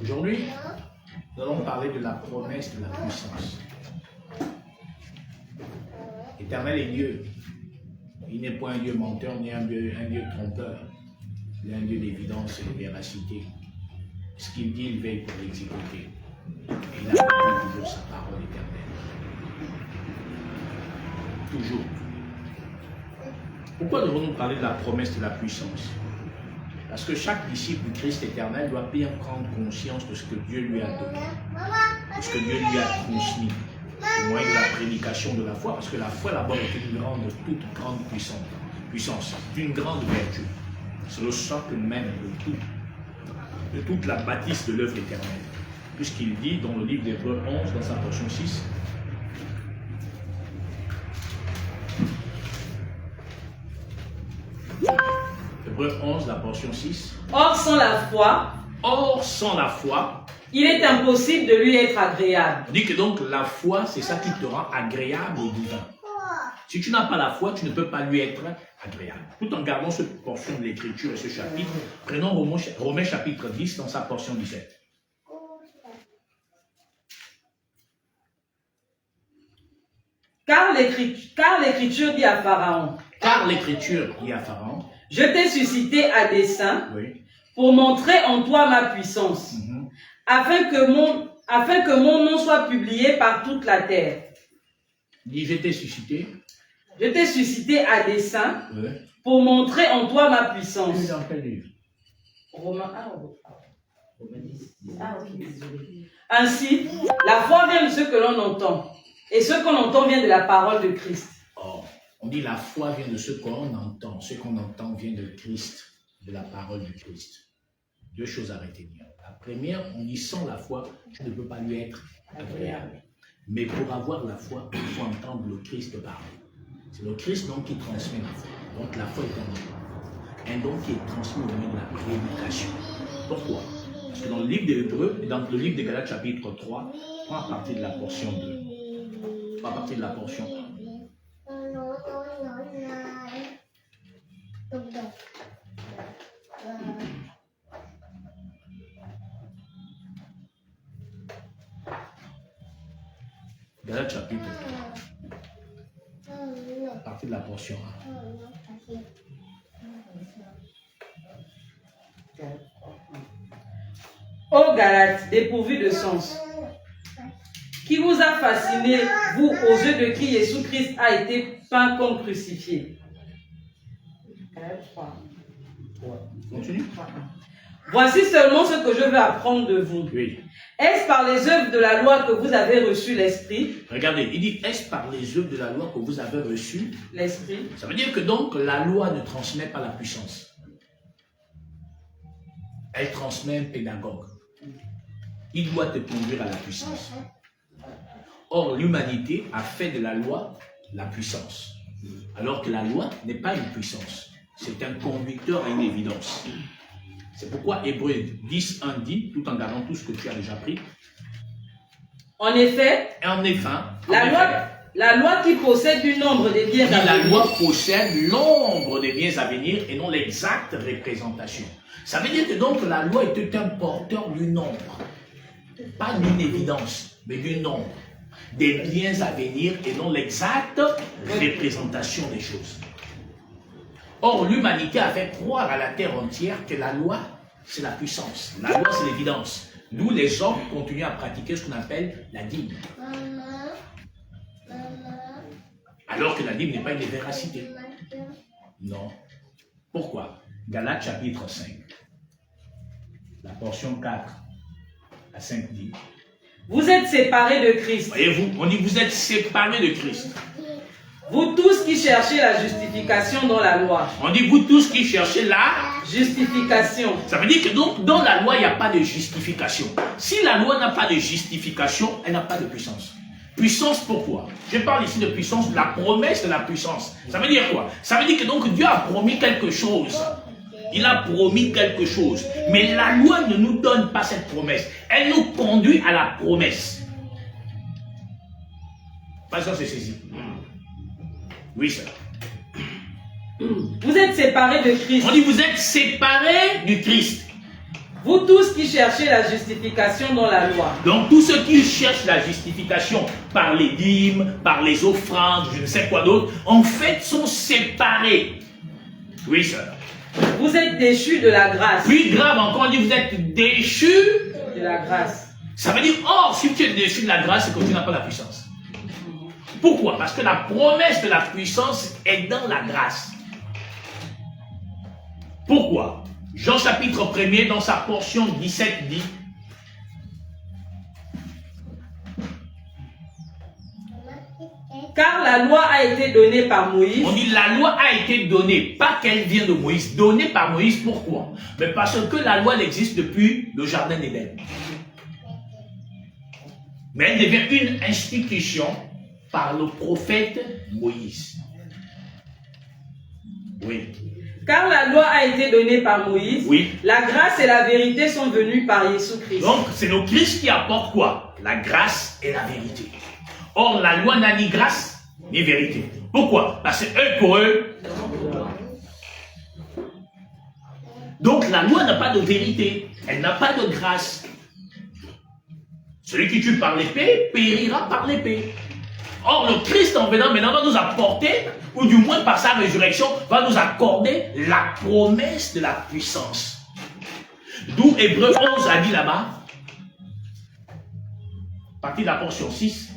Aujourd'hui, nous allons parler de la promesse de la puissance. L'Éternel est Dieu. Il n'est point un Dieu menteur, ni un Dieu trompeur. Il est un Dieu d'évidence et de véracité. Ce qu'il dit, il veille pour l'exécuter. Et il accomplit toujours sa parole éternelle. Toujours. Pourquoi devons-nous parler de la promesse de la puissance? Parce que chaque disciple du Christ éternel doit bien prendre conscience de ce que Dieu lui a donné, de ce que Dieu lui a transmis, au moyen de la prédication de la foi, parce que la foi là-bas est une grande, toute grande puissance, d'une grande vertu. C'est le socle même de toute la bâtisse de l'œuvre éternelle. Puisqu'il dit dans le livre d'Hébreux 11, dans sa portion 6, Hébreux 11, la portion 6. Or, sans la foi, il est impossible de lui être agréable. On dit que donc la foi, c'est ça qui te rend agréable au divin. Si tu n'as pas la foi, tu ne peux pas lui être agréable. Tout en gardant cette portion de l'écriture et ce chapitre, prenons Romains chapitre 10 dans sa portion 17. Car l'écriture dit à Pharaon. Car l'écriture dit à Pharaon. Je t'ai suscité à dessein, Oui. pour montrer en toi ma puissance, afin que mon nom soit publié par toute la terre. Dit, je t'ai suscité. Je t'ai suscité à dessein, Oui. pour montrer en toi ma puissance. Dans quel livre? Romains 1, Romains 10. Ah, ok, désolé. Ainsi, la foi vient de ce que l'on entend, et ce qu'on entend vient de la parole de Christ. Oh, on dit la foi vient de ce qu'on entend. Ce qu'on entend vient de Christ, de la parole du Christ. Deux choses à retenir. La première, on dit sans la foi, tu ne peux pas lui être agréable. Mais pour avoir la foi, il faut entendre le Christ parler. C'est le Christ donc qui transmet la foi. Donc la foi est un don. Un don qui est transmis au moyen de la prédication. Pourquoi? Parce que dans le livre des Hébreux, dans le livre de Galates chapitre 3, prends à partir de la portion 2. Pas à partir de la portion 1. Galates chapitre 3. À partir de la portion 1. Ô Galates, dépourvus de sens, qui vous a fasciné, vous, aux yeux de qui Jésus-Christ a été peint comme crucifié. Continue. Voici seulement ce que je veux apprendre de vous. Oui. Est-ce par les œuvres de la loi que vous avez reçu l'Esprit? Regardez, il dit, est-ce par les œuvres de la loi que vous avez reçu L'Esprit. Ça veut dire que donc la loi ne transmet pas la puissance. Elle transmet un pédagogue. Il doit te conduire à la puissance. Or, l'humanité a fait de la loi la puissance. Alors que la loi n'est pas une puissance. C'est un conducteur à une évidence. C'est pourquoi Hébreux 10, 1 dit, tout en gardant tout ce que tu as déjà pris. En effet, la loi qui possède du nombre des biens à venir. La loi possède l'ombre des biens à venir et non l'exacte représentation. Ça veut dire que donc la loi était un porteur du nombre. Pas d'une évidence, mais du nombre. Des biens à venir et non l'exacte représentation des choses. Or, l'humanité a fait croire à la terre entière que la loi, c'est la puissance. La loi, c'est l'évidence. D'où les hommes continuent à pratiquer ce qu'on appelle la dîme. Alors que la dîme n'est pas une véracité. Non. Pourquoi? Galates chapitre 5. La portion 4 à 5 dit. Vous êtes séparés de Christ. Voyez-vous, on dit vous êtes séparés de Christ. Vous tous qui cherchez la justification dans la loi. On dit vous tous qui cherchez la justification. Ça veut dire que donc dans la loi il n'y a pas de justification. Si la loi n'a pas de justification, elle n'a pas de puissance. Puissance pourquoi? Je parle ici de puissance, de la promesse de la puissance. Ça veut dire quoi? Ça veut dire que donc Dieu a promis quelque chose. Il a promis quelque chose. Mais la loi ne nous donne pas cette promesse. Elle nous conduit à la promesse. Pas ça, c'est saisi. Oui, ça. Vous êtes séparés de Christ. On dit vous êtes séparés du Christ. Vous tous qui cherchez la justification dans la loi. Donc tous ceux qui cherchent la justification par les dîmes, par les offrandes, je ne sais quoi d'autre, en fait sont séparés. Oui, sœur. Vous êtes déchus de la grâce. Plus grave encore, on dit vous êtes déchus de la grâce. Ça veut dire, or, si tu es déchu de la grâce, c'est que tu n'as pas la puissance. Pourquoi? Parce que la promesse de la puissance est dans la grâce. Pourquoi? Jean chapitre 1er, dans sa portion 17, dit, car la loi a été donnée par Moïse. On dit la loi a été donnée, pas qu'elle vient de Moïse, donnée par Moïse, pourquoi? Mais parce que la loi elle existe depuis le jardin d'Éden. Mais elle devient une institution par le prophète Moïse. Oui. Car la loi a été donnée par Moïse. Oui. La grâce et la vérité sont venues par Jésus-Christ. Donc, c'est le Christ qui apporte quoi? La grâce et la vérité. Or, la loi n'a ni grâce ni vérité. Pourquoi? Parce que eux, pour eux. Donc, la loi n'a pas de vérité. Elle n'a pas de grâce. Celui qui tue par l'épée périra par l'épée. Or, le Christ en venant maintenant va nous apporter, ou du moins par sa résurrection, va nous accorder la promesse de la puissance. D'où Hébreux 11 a dit là-bas, à partir de la portion 6.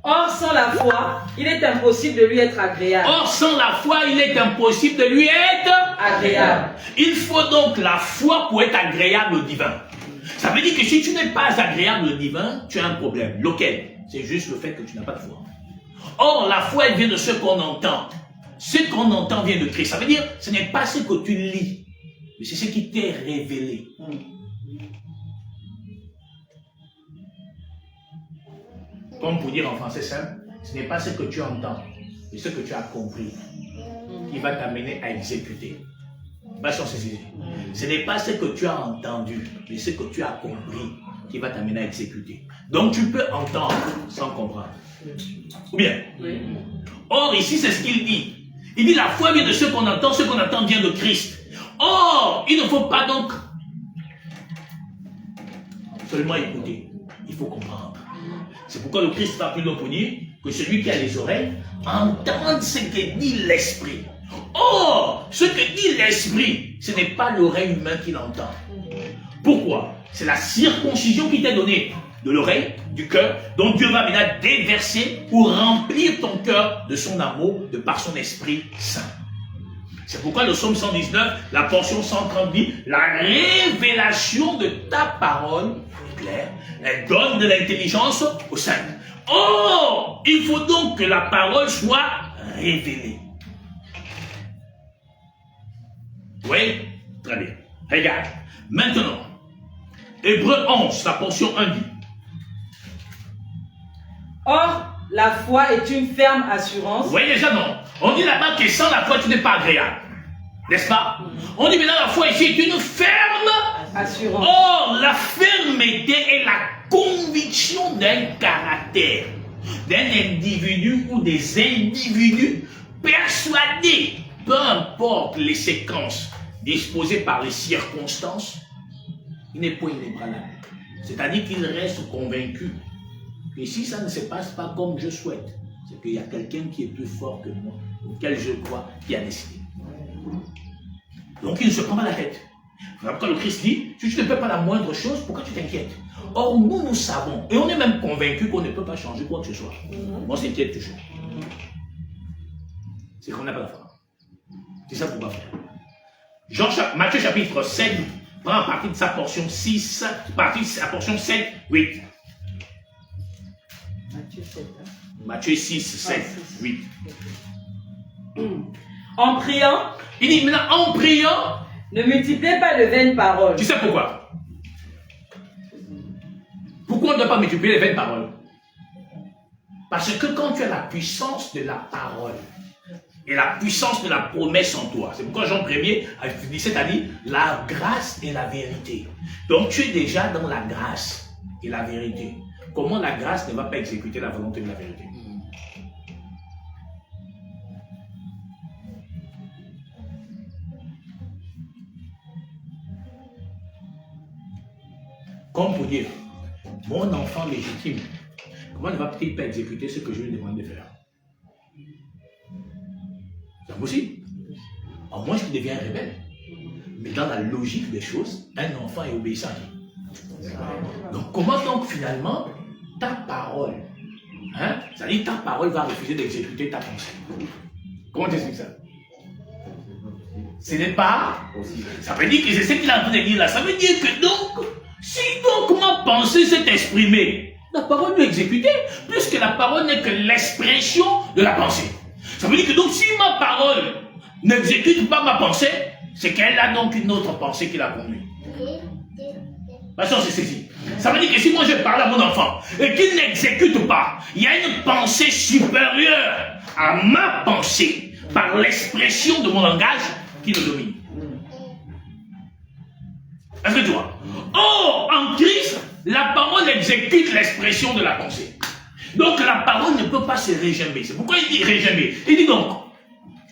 Or, sans la foi, il est impossible de lui être agréable. Or, sans la foi, il est impossible de lui être agréable. Il faut donc la foi pour être agréable au divin. Ça veut dire que si tu n'es pas agréable au divin, tu as un problème. Lequel? C'est juste le fait que tu n'as pas de foi. Or, la foi, elle vient de ce qu'on entend. Ce qu'on entend vient de Christ. Ça veut dire, ce n'est pas ce que tu lis, mais c'est ce qui t'est révélé. Comme pour dire en français simple, ce n'est pas ce que tu entends, mais ce que tu as compris qui va t'amener à exécuter. Ce n'est pas ce que tu as entendu, mais ce que tu as compris qui va t'amener à exécuter. Donc tu peux entendre sans comprendre. Ou bien? Oui. Or ici c'est ce qu'il dit. Il dit la foi vient de ce qu'on entend vient de Christ. Or, il ne faut pas donc seulement écouter, il faut comprendre. C'est pourquoi le Christ va plus loin pour dire que celui qui a les oreilles entende ce que dit l'Esprit. Or, ce que dit l'Esprit, ce n'est pas l'oreille humaine qui l'entend. Pourquoi? C'est la circoncision qui t'est donnée de l'oreille, du cœur, dont Dieu va maintenant déverser pour remplir ton cœur de son amour, de par son Esprit Saint. C'est pourquoi le psaume 119, la portion 130 dit, la révélation de ta parole est claire, elle donne de l'intelligence aux saints. Or, il faut donc que la parole soit révélée. Oui, très bien. Regarde. Maintenant, Hébreux 11, la portion 1 dit. Or, la foi est une ferme assurance. Oui, déjà non. On dit là-bas que sans la foi, tu n'es pas agréable. N'est-ce pas? On dit maintenant la foi ici est une ferme assurance. Or, la fermeté est la conviction d'un caractère, d'un individu ou des individus persuadés, peu importe les séquences disposées par les circonstances, il n'est point inébranlable. C'est-à-dire qu'il reste convaincu que si ça ne se passe pas comme je souhaite, c'est qu'il y a quelqu'un qui est plus fort que moi, auquel je crois, qui a décidé. Donc il ne se prend pas la tête. Quand le Christ dit, si tu ne fais pas la moindre chose, pourquoi tu t'inquiètes? Or, nous savons, et on est même convaincus qu'on ne peut pas changer quoi que ce soit. On s'inquiète toujours. C'est qu'on n'a pas la foi. C'est ça qu'on va faire. Matthieu chapitre 7 prend à partir de sa portion 6, à partir de sa portion 7, 8. Matthieu 6, 7, 8. En priant, il dit maintenant, en priant, ne multipliez pas de vaines paroles. Tu sais pourquoi? Pourquoi on ne doit pas multiplier les vaines paroles? Parce que quand tu as la puissance de la parole et la puissance de la promesse en toi, c'est pourquoi Jean 1er, 17 a dit, la grâce et la vérité. Donc tu es déjà dans la grâce et la vérité. Comment la grâce ne va pas exécuter la volonté de la vérité? Comme pour dire, mon enfant légitime, comment ne va-t-il pas exécuter ce que je lui demande de faire? C'est impossible. À moins qu'il devienne rebelle. Mais dans la logique des choses, un enfant est obéissant. Donc comment donc finalement ta parole, hein, c'est-à-dire ta parole va refuser d'exécuter ta pensée? Comment tu expliques ça? Ce n'est pas possible. Ça veut dire que c'est ce qu'il est en train de dire là. Ça veut dire que donc, si donc ma pensée s'est exprimée, la parole doit exécuter, puisque la parole n'est que l'expression de la pensée. Ça veut dire que donc si ma parole n'exécute pas ma pensée, c'est qu'elle a donc une autre pensée qui l'a conduit. C'est ceci. Ça veut dire que si moi je parle à mon enfant et qu'il n'exécute pas, il y a une pensée supérieure à ma pensée par l'expression de mon langage qui le domine. Est-ce que tu vois? Or, en Christ, la parole exécute l'expression de la pensée. Donc la parole ne peut pas se régimer. C'est pourquoi il dit régimer. Il dit donc,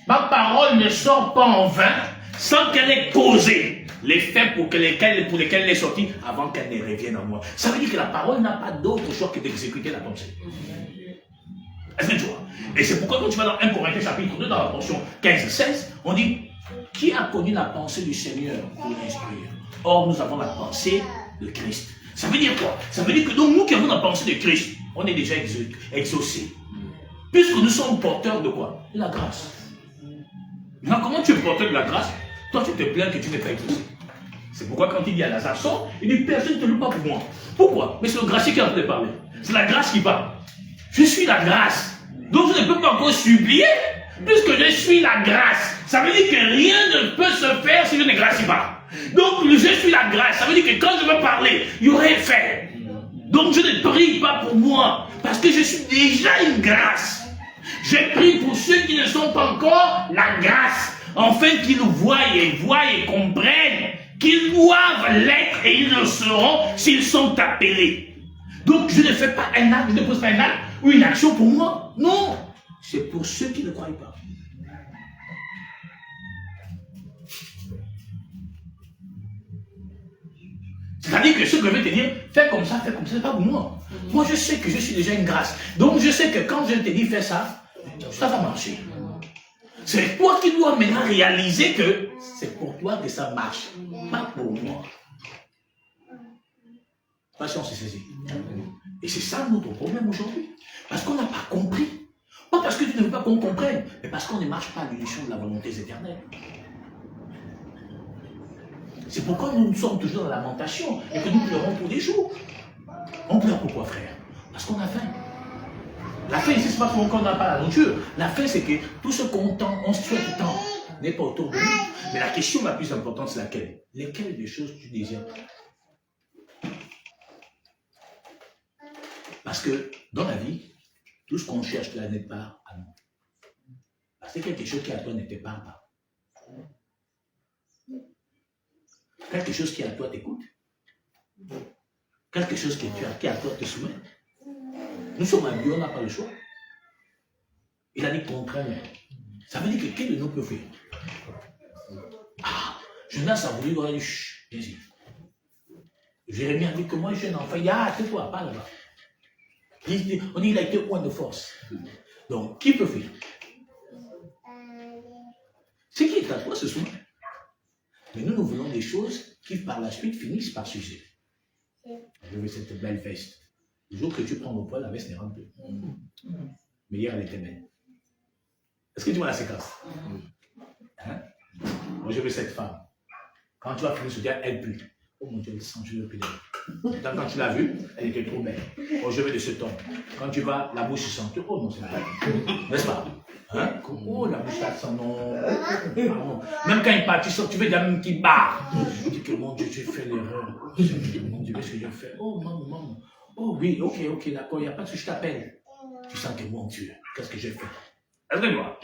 ma parole ne sort pas en vain sans qu'elle ait causé les faits pour lesquels elle est sortie avant qu'elle ne revienne en moi. Ça veut dire que la parole n'a pas d'autre choix que d'exécuter la pensée. Est-ce que tu vois? Et c'est pourquoi quand tu vas dans 1 Corinthiens chapitre 2, dans la portion 15-16, on dit, qui a connu la pensée du Seigneur pour l'instruire? Or, nous avons la pensée de Christ. Ça veut dire quoi? Ça veut dire que donc nous qui avons la pensée de Christ, on est déjà exaucés. Puisque nous sommes porteurs de quoi? De la grâce. Maintenant, comment tu es porteur de la grâce? Toi, tu te plains que tu n'es pas exaucé. C'est pourquoi quand il dit à Lazare, sors, il dit, personne ne te loue pas pour moi. Pourquoi? Mais c'est le gracier qui est en train de parler. C'est la grâce qui parle. Je suis la grâce. Donc je ne peux pas encore supplier, puisque je suis la grâce. Ça veut dire que rien ne peut se faire si je ne gracie pas. Donc je suis la grâce. Ça veut dire que quand je veux parler, il y aurait fait. Donc je ne prie pas pour moi, parce que je suis déjà une grâce. Je prie pour ceux qui ne sont pas encore la grâce, afin qu'ils voient et comprennent qu'ils doivent l'être et ils le seront s'ils sont appelés. Donc je ne fais pas un acte, je ne pose pas un acte ou une action pour moi. Non, c'est pour ceux qui ne croient pas. C'est-à-dire que ce que je vais te dire, fais comme ça, c'est pas pour moi. Moi, je sais que je suis déjà une grâce. Donc, je sais que quand je te dis fais ça, ça va marcher. C'est toi qui dois maintenant réaliser que c'est pour toi que ça marche, pas pour moi. Patience, c'est saisi. Et c'est ça notre problème aujourd'hui. Parce qu'on n'a pas compris. Pas parce que tu ne veux pas qu'on comprenne, mais parce qu'on ne marche pas à l'unition de la volonté éternelle. C'est pourquoi nous sommes toujours dans la lamentation et que nous pleurons pour des jours. On pleure pourquoi, frère? Parce qu'on a faim. La faim ici, c'est pas qu'on n'a pas la nourriture. La faim, c'est que tout ce qu'on tend, on souhaite tant, n'est pas autour de nous. Mais la question la plus importante, c'est laquelle? Lesquelles des choses tu désires? Parce que dans la vie, tout ce qu'on cherche là n'est pas à nous. Parce que quelque chose qui est à toi ne t'épargne pas. Quelque chose qui est à toi t'écoute. Quelque chose qui est à toi te soumet. Nous sommes à Dieu, on n'a pas le choix. Il a dit contraindre. Ça veut dire que qui de nous peut faire? Ah, Jonas a voulu voir du chut, vas-y. Jérémie a dit que moi je suis un enfant. Il dit, ah, tais-toi, pas là-bas. On dit qu'il a été point de force. Donc, qui peut faire? Ce qui est à toi, ce soumet. Mais nous voulons des choses qui, par la suite, finissent par s'user. Je veux cette belle veste. Le jour que tu prends mon poids, la veste n'est rentre plus. Mais hier, elle était belle. Est-ce que tu vois la séquence? Hein? Moi, je veux cette femme. Quand tu vas finir ce dire, elle pue. Oh mon Dieu, elle sent, je veux plus d'elle. Quand tu l'as vue, elle était trop belle. Oh, je veux de ce ton. Quand tu vas, la bouche sent. Oh non, c'est pas elle. N'est-ce pas? Hein? Oh, la bouche là sent non. Même quand il part, tu sens, tu veux dire même qu'il barre. Je dis que mon Dieu, j'ai fait l'erreur. Mon Dieu, qu'est-ce que j'ai fait? Oh, maman. Oh oui, ok, d'accord, il n'y a pas de souci, je t'appelle. Tu sens que mon Dieu, qu'est-ce que j'ai fait? Est-ce que moi?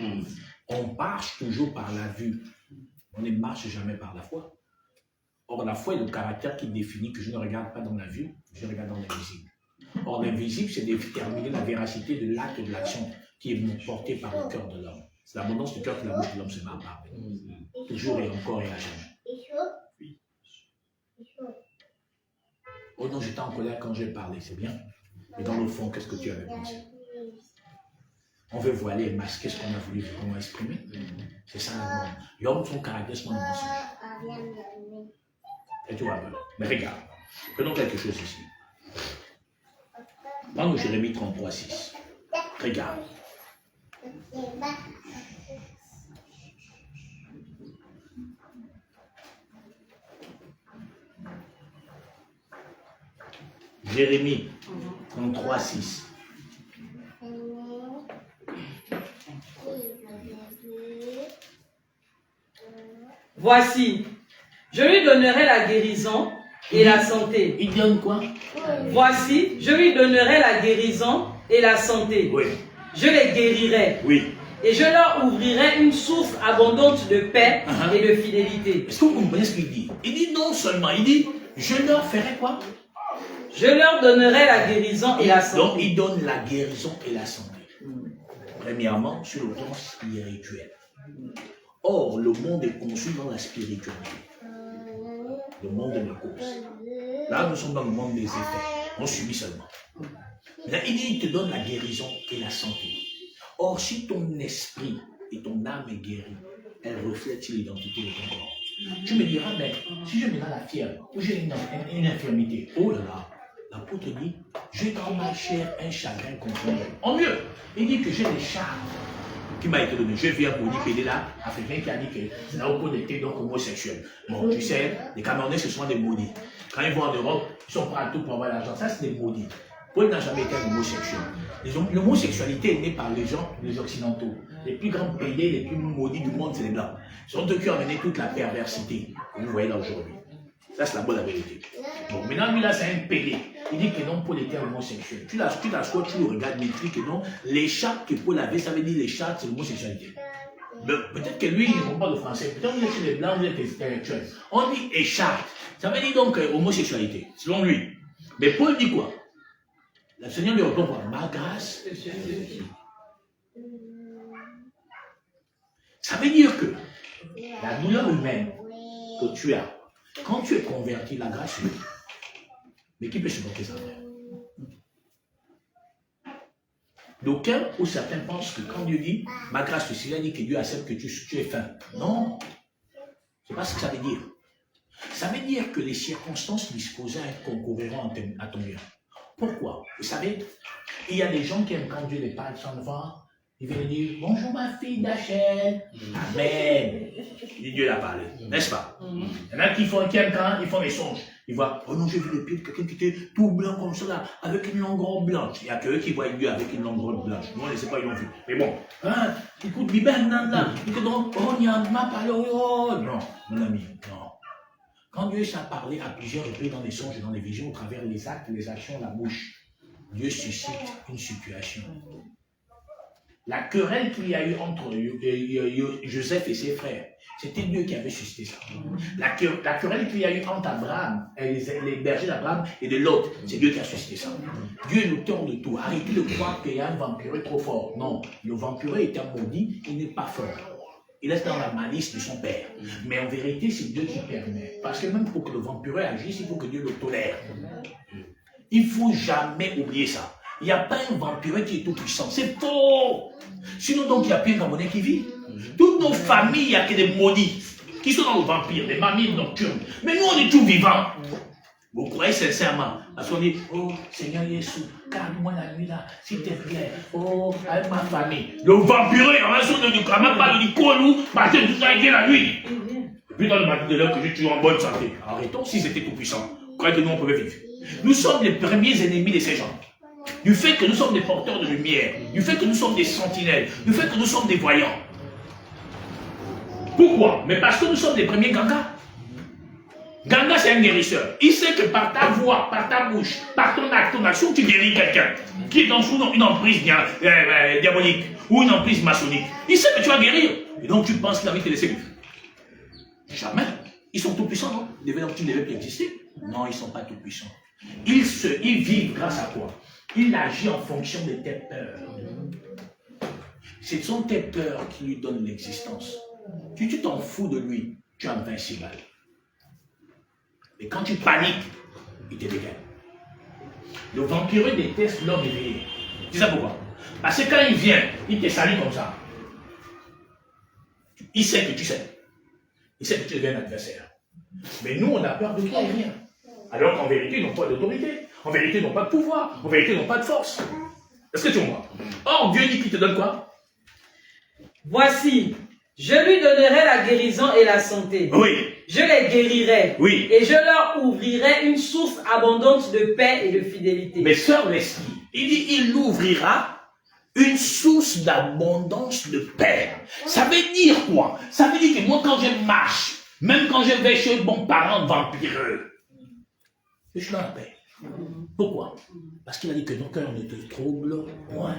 On marche toujours par la vue. On ne marche jamais par la foi. Or, la foi est le caractère qui définit que je ne regarde pas dans la vue, je regarde dans l'invisible. Or, l'invisible, c'est déterminer la véracité de l'acte et de l'action qui est portée par le cœur de l'homme. C'est l'abondance du cœur que la bouche de l'homme se marre. Toujours et encore et à jamais. Oh non, j'étais en colère quand j'ai parlé, c'est bien. Mais dans le fond, qu'est-ce que tu avais pensé? On veut voiler et masquer ce qu'on a voulu vraiment exprimer. C'est ça le monde. L'homme, son caractère, c'est mon mensonge. Et tu vois un peu. Mais regarde, prenons quelque chose ici. Prends Jérémie 33, 6. Regarde. Jérémie 33, 6. Voici, je lui donnerai la guérison et la santé. Il donne quoi? Voici, je lui donnerai la guérison et la santé. Oui. Je les guérirai. Oui. Et je leur ouvrirai une source abondante de paix et de fidélité. Est-ce que vous comprenez ce qu'il dit? Il dit non seulement, il dit, je leur ferai quoi? Je leur donnerai la guérison et la santé. Donc, il donne la guérison et la santé. Premièrement, sur le plan spirituel. Or, le monde est conçu dans la spiritualité. Le monde de cause. Là, nous sommes dans le monde des effets. On subit seulement. Là, il dit, il te donne la guérison et la santé. Or, si ton esprit et ton âme est guérie, elle reflète l'identité de ton corps. Tu me diras, mais si je me rends la fièvre, ou j'ai une infirmité, oh là là, l'apôtre dit, j'ai dans ma chair un chagrin contre elle. En mieux, il dit que j'ai des charmes qui m'a été donné. Je viens pour dire qu'il est là, africain qui a dit que c'est là où on était donc homosexuel. Bon, tu sais, les Camerounais, ce sont des maudits. Quand ils vont en Europe, ils sont prêts à tout pour avoir l'argent. Ça, c'est des maudits. Paul n'a jamais été un homosexuel. L'homosexualité est née par les gens, les occidentaux. Les plus grands pédés, les plus maudits du monde, c'est les blancs. Ce sont eux qui ont amené toute la perversité que vous voyez là aujourd'hui. Ça, c'est la bonne vérité. Bon, maintenant, lui là, c'est un pédé. Il dit que non, Paul était homosexuel. Tu l'assois, tu le regardes, mais il dit que non, les chats que Paul avait, ça veut dire les chats, c'est l'homosexualité. Peut-être que lui, il ne comprend pas le français. Peut-être que vous êtes chez les blancs, vous êtes intellectuels. On dit écharpe. Ça veut dire donc homosexualité, selon lui. Mais Paul dit quoi? Le Seigneur lui répond quoi? Ma grâce. Ça veut dire que la douleur humaine que tu as, quand tu es converti, la grâce humaine. Mais qui peut supporter ça? D'aucuns ou certains pensent que quand Dieu dit ma grâce te suffit, il dit que Dieu accepte que tu es faim. Non, c'est pas ce que ça veut dire. Ça veut dire que les circonstances disposées concourront à ton bien. Pourquoi? Vous savez, il y a des gens qui aiment quand Dieu les parle sans devant. Il vient dire bonjour ma fille Dachel. Amen. Dieu l'a parlé, n'est-ce pas? Il y en a qui aiment quand ils font des songes. Ils voient, oh non, j'ai vu le pied de quelqu'un qui était tout blanc comme ça, là, avec une langue robe blanche. Il n'y a que eux qui voient Dieu avec une langue robe blanche. Nous, on ne sait pas, ils l'ont vu. Mais bon, hein, écoute, Bibel, nan, donc, oh, il y a m'a parlé, oh, non, mon ami, non. Quand Dieu s'est parlé à plusieurs reprises dans les songes et dans les visions, au travers les actes, les actions, la bouche, Dieu suscite une situation. La querelle qu'il y a eu entre Joseph et ses frères, c'était Dieu qui avait suscité ça. La querelle qu'il y a eu entre Abraham, les bergers d'Abraham et de Lot, c'est Dieu qui a suscité ça. Dieu est l'auteur de tout. Arrêtez de croire qu'il y a un vampireux trop fort. Non, le vampireux est un maudit, il n'est pas fort. Il est dans la malice de son père. Mais en vérité, c'est Dieu qui permet. Parce que même pour que le vampireux agisse, il faut que Dieu le tolère. Il ne faut jamais oublier ça. Il n'y a pas un vampireux qui est tout puissant. C'est faux. Sinon, donc, il n'y a plus un Camerounais qui vit. Toutes nos familles, il n'y a que des maudits qui sont dans le vampire, des mamies nocturnes. Mais nous, on est tout vivants. Vous croyez sincèrement? Parce qu'on dit, oh, Seigneur Jésus, garde-moi la nuit là, s'il te plaît. Oh, avec ma famille. Le vampireux, il y a un son de du même pas de colou, parce que tout ça, il vient la nuit. Et puis dans le matin de l'heure que je suis toujours en bonne santé. Arrêtons si c'était tout puissant. Vous croyez que nous, on pouvait vivre? Nous sommes les premiers ennemis de ces gens. Du fait que nous sommes des porteurs de lumière, du fait que nous sommes des sentinelles, du fait que nous sommes des voyants. Pourquoi? Mais parce que nous sommes les premiers gangas. Ganga, c'est un guérisseur. Il sait que par ta voix, par ta bouche, par ton acte, ton action, tu guéris quelqu'un qui est dans une emprise diabolique ou une emprise maçonnique. Il sait que tu vas guérir. Et donc tu penses qu'il a envie de te laisser vivre. Jamais. Ils sont tout puissants, non? Tu ne devais plus exister. Non, ils ne sont pas tout puissants. Ils vivent grâce à quoi? Il agit en fonction de tes peurs. Ce sont tes peurs qui lui donnent l'existence. Si tu t'en fous de lui, tu es invincible. Et quand tu paniques, il te dégage. Le vampireux déteste l'homme éveillé. Tu sais pourquoi? Parce que quand il vient, il te salue comme ça. Il sait que tu sais. Il sait que tu deviens un adversaire. Mais nous, on a peur de toi et rien. Alors qu'en vérité, ils n'ont pas d'autorité. En vérité, ils n'ont pas de pouvoir. En vérité, ils n'ont pas de force. Est-ce que tu vois? Or, Dieu dit qu'il te donne quoi? Voici, je lui donnerai la guérison et la santé. Oui. Je les guérirai. Oui. Et je leur ouvrirai une source abondante de paix et de fidélité. Mais sœur Leslie, il dit, il ouvrira une source d'abondance de paix. Ça veut dire quoi? Ça veut dire que moi, quand je marche, même quand je vais chez mon parent vampireux, je suis dans la paix. Pourquoi? Parce qu'il a dit que nos cœurs ne te troublent point.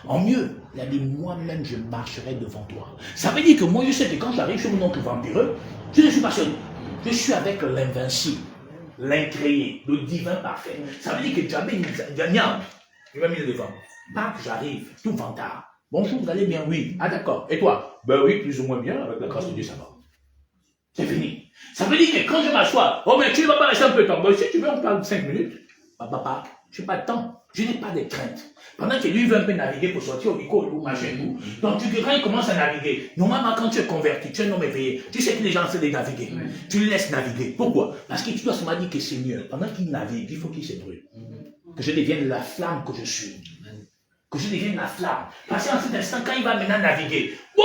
En mieux, il a dit, moi-même, je marcherai devant toi. Ça veut dire que moi, je sais que quand j'arrive chez mon oncle vampireux, je ne suis pas seul. Je suis avec l'invincible, l'incréé, le divin parfait. Ça veut dire que Djabé, il va mis devant. Pas que j'arrive, tout vantard. Bonjour, vous allez bien? Oui. Ah d'accord. Et toi? Ben oui, plus ou moins bien, avec la grâce de Dieu, ça va. C'est fini. Ça veut dire que quand je m'assois, oh mais tu ne vas pas rester un peu de temps. Ben, si tu veux, on parle 5 minutes. Papa, je n'ai pas de temps. Je n'ai pas de crainte. Pendant que lui veut un peu naviguer pour sortir au bico, ou machin, tout. Donc quand il commence à naviguer, normalement quand tu es converti, tu es un homme éveillé, tu sais que les gens essaient de naviguer. Tu le laisses naviguer. Pourquoi? Parce que tu dois se dire que c'est mieux. Pendant qu'il navigue, il faut qu'il se brûle. Que je devienne la flamme que je suis. Que je devienne la flamme. Parce qu'en cet instant, quand il va maintenant naviguer, bon!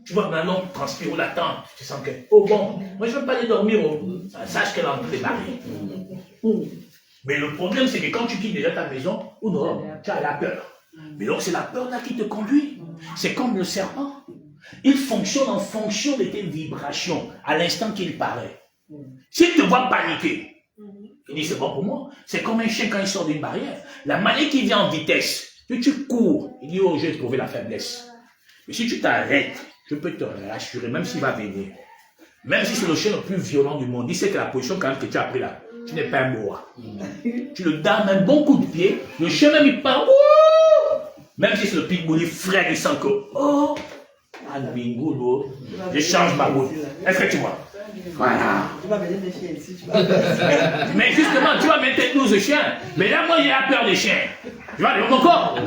Tu vois maintenant, transpire ou l'attente, tu sens que, oh bon, moi je ne veux pas aller dormir, sache qu'elle est en train de démarrer. Mais le problème, c'est que quand tu quittes déjà ta maison, ou non, tu as la peur. Mais donc c'est la peur là qui te conduit. C'est comme le serpent. Il fonctionne en fonction de tes vibrations, à l'instant qu'il paraît. S'il te voit paniquer, il dit c'est bon pour moi. C'est comme un chien quand il sort d'une barrière. La manière qu'il vient en vitesse, tu cours, il dit oh j'ai trouvé la faiblesse. Mais si tu t'arrêtes, je peux te rassurer, même s'il va venir. Même si c'est le chien le plus violent du monde, il sait que la position quand même que tu as pris là, tu n'es pas un boa. Tu le donnes un bon coup de pied, le chien même il part, même si c'est le pitbull, il freine, il sent que, oh, je change ma route. Est-ce que tu vois? Voilà. Tu vas mettre des chiens ici. Mais justement, tu vas mettre 12 chiens. Mais là, moi, j'ai peur des chiens. Tu vois, mon corps.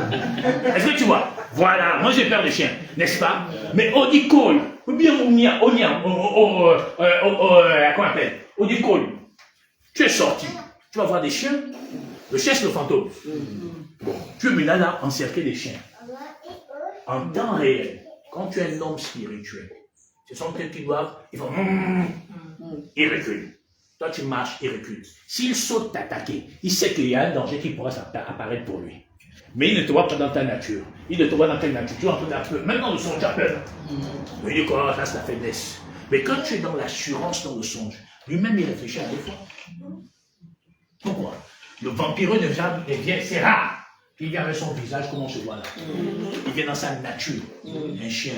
Est-ce que tu vois? Voilà, moi, j'ai peur des chiens, n'est-ce pas? Mais Odicol, ou bien comment on appelle? Odicol, tu es sorti. Tu vas voir des chiens. Le chien, c'est le fantôme. Bon, tu es maintenant là, encerclé des chiens. En temps réel, quand tu es un homme spirituel, ce sont ceux qui doivent, ils vont, ils reculent. Toi, tu marches, ils reculent. S'il saute t'attaquer, il sait qu'il y a un danger qui pourra apparaître pour lui. Mais il ne te voit pas dans ta nature. Il ne te voit dans quelle nature. Tu es en train d'appeler. Même dans le songe, tu as peur. Il dit quoi? Ça, c'est la faiblesse. Mais quand tu es dans l'assurance dans le songe, lui-même, il réfléchit à deux fois. Pourquoi? Le vampireux ne vient, c'est rare. Il vient avec son visage comme on se voit là. Il vient dans sa nature. Un chien,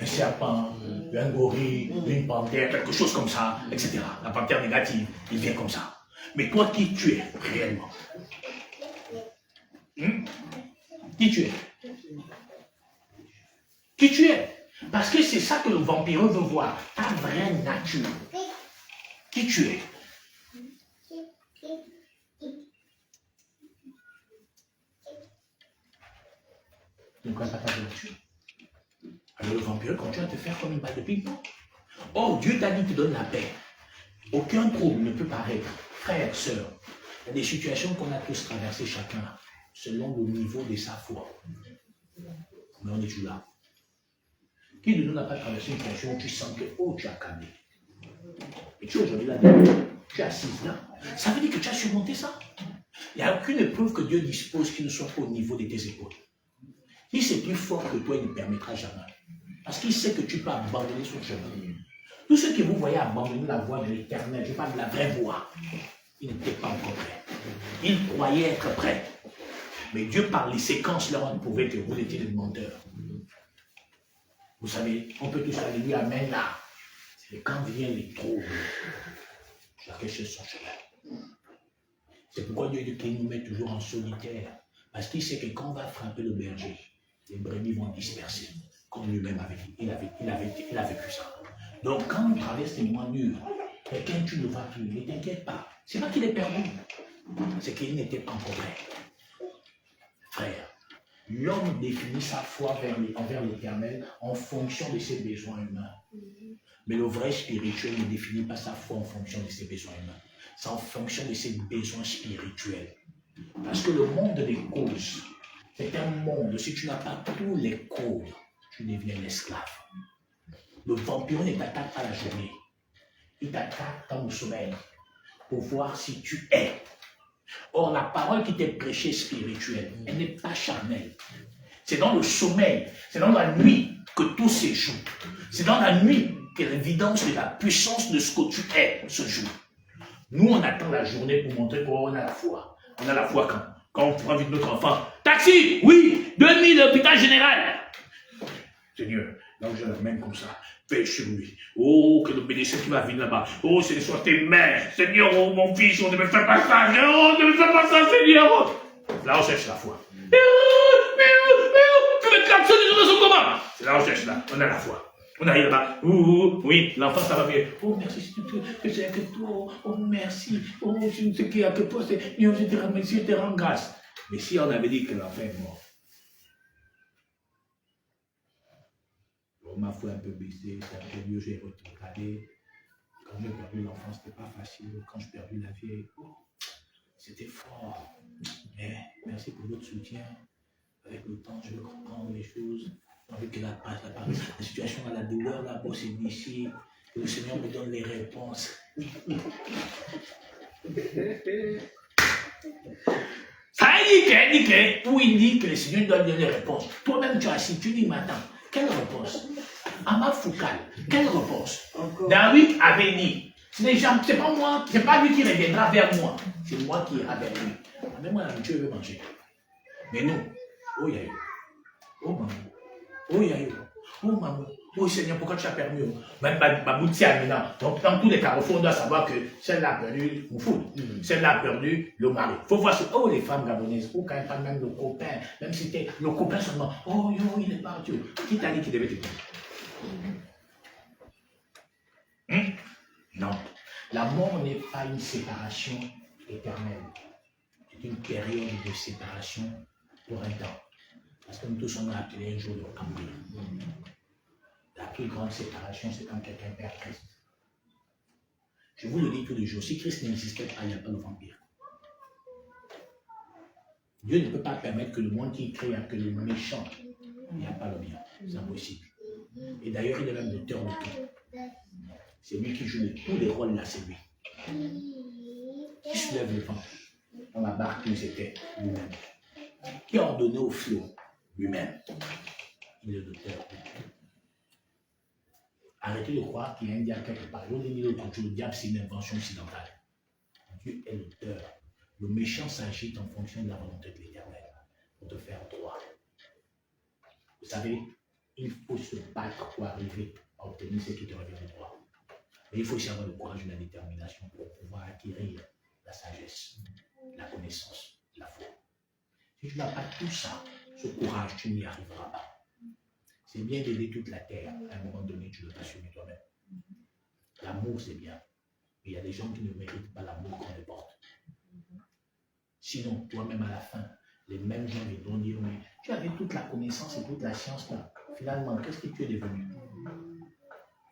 un serpent, un gorille, une panthère, quelque chose comme ça, etc. La panthère négative, il vient comme ça. Mais toi, qui tu es réellement? Qui tu es? Qui tu es? Parce que c'est ça que le vampireux veut voir, ta vraie nature. Qui tu es? Tu ne connais pas ta nature. Alors le vampireux continue à te faire comme une balle de ping-pong. Oh, Dieu t'a dit, te donne la paix. Aucun trouble ne peut paraître. Frère, sœur, il y a des situations qu'on a tous traversées chacun, selon le niveau de sa foi. Mais on est toujours là. Qui de nous n'a pas traversé une situation où tu sens que, oh, tu as calmé. Et tu es aujourd'hui là, tu es assise là. Ça veut dire que tu as surmonté ça. Il n'y a aucune épreuve que Dieu dispose qui ne soit pas au niveau de tes épaules. Si c'est plus fort que toi, il ne permettra jamais. Parce qu'il sait que tu peux abandonner son chemin. Tous ceux que vous voyez abandonner la voie de l'éternel, je parle de la vraie voie, ils n'étaient pas encore prêts. Ils croyaient être prêts. Mais Dieu, par les séquences, leur a prouvé que vous étiez des menteurs. Vous savez, on peut tous aller lui amen là. Et quand viennent les troubles, chacun cherche son chemin. C'est pourquoi Dieu dit qu'il nous met toujours en solitaire. Parce qu'il sait que quand on va frapper le berger, les brebis vont disperser. Comme lui-même avait dit. Il a vécu ça. Donc quand on traverse les mois mûrs, quelqu'un tu ne vas plus, ne t'inquiète pas. C'est pas qu'il est perdu. c'est qu'il n'était pas encore prêt. Frère, l'homme définit sa foi envers l'Éternel en fonction de ses besoins humains. Mais le vrai spirituel ne définit pas sa foi en fonction de ses besoins humains. C'est en fonction de ses besoins spirituels. Parce que le monde des causes, c'est un monde, si tu n'as pas tous les codes, tu deviens l'esclave. Le vampire ne t'attaque pas la journée. Il t'attaque dans le sommeil pour voir si tu es. Or, la parole qui t'est prêchée spirituelle, elle n'est pas charnelle. C'est dans le sommeil, c'est dans la nuit que tout se joue. C'est dans la nuit que l'évidence de la puissance de ce que tu es se joue. Nous, on attend la journée pour montrer qu'on a la foi. On a la foi quand on prend vite notre enfant. Taxi, oui, 2000 l'hôpital général. Seigneur, là où je l'amène comme ça, fais sur lui. Oh, que le bénédiction qui va venir là-bas. Oh, ce soit tes mains. Seigneur, oh, mon fils, on ne me fait pas ça. Oh, ne me fais pas ça, Seigneur. Là, on cherche la foi. Tu me klaxonnes de son comment? C'est là, on cherche là. On a la foi. On arrive là-bas. Oui, l'enfant, ça va bien. Oh, merci, c'est avec toi. Oh, merci. Oh, je ne sais qui a que toi. Seigneur, je te remercie, je te rends grâce. Mais si on avait dit que l'enfant est mort, ma foi un peu baissée, c'est un peu mieux, j'ai regardé. Quand j'ai perdu l'enfant, c'était pas facile. Quand j'ai perdu la vieille, c'était fort. Mais merci pour votre soutien. Avec le temps, je vais comprendre les choses. Avec la situation à la douleur, là-bas, c'est difficile. Que le Seigneur me donne les réponses. Ça indique, où il dit que le Seigneur doit donner les réponses. Toi-même, tu as assis, tu dis maintenant, quelle réponse? Ama Foukal, quelle réponse? David avait dit, c'est pas moi, c'est pas lui qui reviendra vers moi, c'est moi qui ira vers lui. Même moi, la nourriture, je veux manger. Mais nous, oh Yayo, oh maman, oh Yayo, oh maman, oh Seigneur, pourquoi tu as permis? Même Baboutia, maintenant, dans tous les carrefours, on doit savoir que celle-là a perdu Moufoul, celle-là a perdu le mari. Il faut voir ce oh les femmes gabonaises, oh quand même pas même le copain, même si c'était le copain seulement, oh yo, il est parti. Qui t'a dit qu'il devait te dire? Non, la mort n'est pas une séparation éternelle. C'est une période de séparation pour un temps. Parce que nous tous on a appelé un jour le cambré. La plus grande séparation, c'est quand quelqu'un perd Christ. Je vous le dis tous les jours, si Christ n'existait pas, il n'y a pas de vampire. Dieu ne peut pas permettre que le monde qui crée, que le méchant, il n'y a pas le bien. C'est impossible. Et d'ailleurs, il est même l'auteur de tout. C'est lui qui joue tous les rôles là, c'est lui. Qui soulève le vent dans la barque où c'était lui-même. Qui a ordonné au flot lui-même. Il est l'auteur de tout. Arrêtez de croire qu'il y a un diable quelque part. Je vous ai dit l'autre jour, le diable c'est une invention occidentale. Dieu est l'auteur. Le méchant s'agite en fonction de la volonté de l'Éternel pour te faire droit. Vous savez, il faut se battre pour arriver à obtenir ce qui te revient de droit. Mais il faut aussi avoir le courage et la détermination pour pouvoir acquérir la sagesse, la connaissance, la foi. Si tu n'as pas tout ça, ce courage, tu n'y arriveras pas. C'est bien d'aider toute la terre. À un moment donné, tu dois t'assumer toi-même. L'amour, c'est bien. Mais il y a des gens qui ne méritent pas l'amour qu'on les porte. Sinon, toi-même, à la fin, les mêmes gens viendront dire, mais tu avais toute la connaissance et toute la science là. Finalement, qu'est-ce que tu es devenu?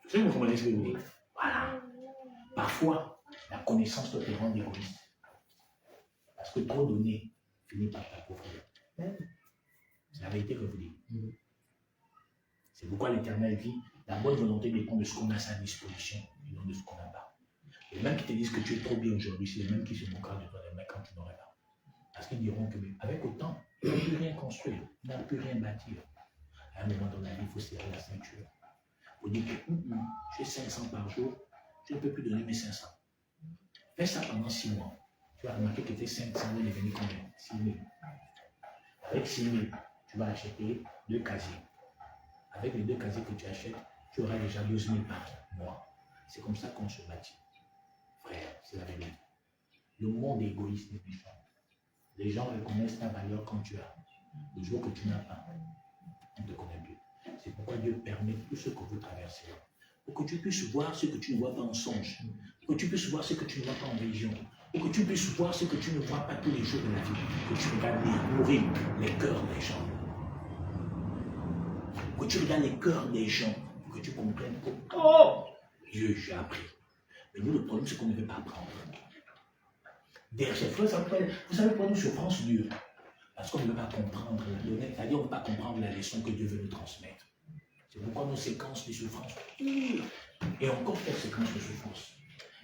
Vous savez, vous comprenez ce que je veux dire? Voilà. Parfois, la connaissance doit te rendre égoïste. Parce que trop donné finit par t'appauvrir. C'est la vérité que vous dites. C'est pourquoi l'Éternel dit, la bonne volonté dépend de ce qu'on a à sa disposition et non de ce qu'on n'a pas. Les mêmes qui te disent que tu es trop bien aujourd'hui, c'est les mêmes qui se moqueront de toi demain quand tu n'aurais pas. Parce qu'ils diront que avec autant, tu n'as plus rien construire, tu n'as plus rien bâtir. À un moment dans la vie, il faut serrer la ceinture. Il faut dire que j'ai 500 par jour, je ne peux plus donner mes 500. Fais ça pendant 6 mois. Tu vas remarquer que tes 500 vont devenir combien? 6 000. Avec 6 000, tu vas acheter 2 casiers. Avec les 2 casiers que tu achètes, tu auras déjà 12 000 par mois. C'est comme ça qu'on se bâtit. Frère, c'est la vérité. Le monde est égoïste et méchant. Les gens reconnaissent ta valeur quand tu as. Le jour que tu n'as pas, on te connaît plus. C'est pourquoi Dieu permet tout ce que vous traversez. Pour que tu puisses voir ce que tu ne vois pas en songe. Pour que tu puisses voir ce que tu ne vois pas en vision. pour que tu puisses voir ce que tu ne vois pas tous les jours de la vie, que tu regardes nourrir les cœurs des gens. Que tu regardes les cœurs des gens, pour que tu comprennes que, oh, Dieu, j'ai appris. Mais nous, le problème, c'est qu'on ne veut pas apprendre. Derrière ces frères, vous savez pourquoi nos souffrances durent? Parce qu'on ne veut pas comprendre la donnée, c'est-à-dire on ne veut pas comprendre la leçon que Dieu veut nous transmettre. C'est pourquoi nos séquences de souffrance durent. Et encore quelles séquences de souffrance?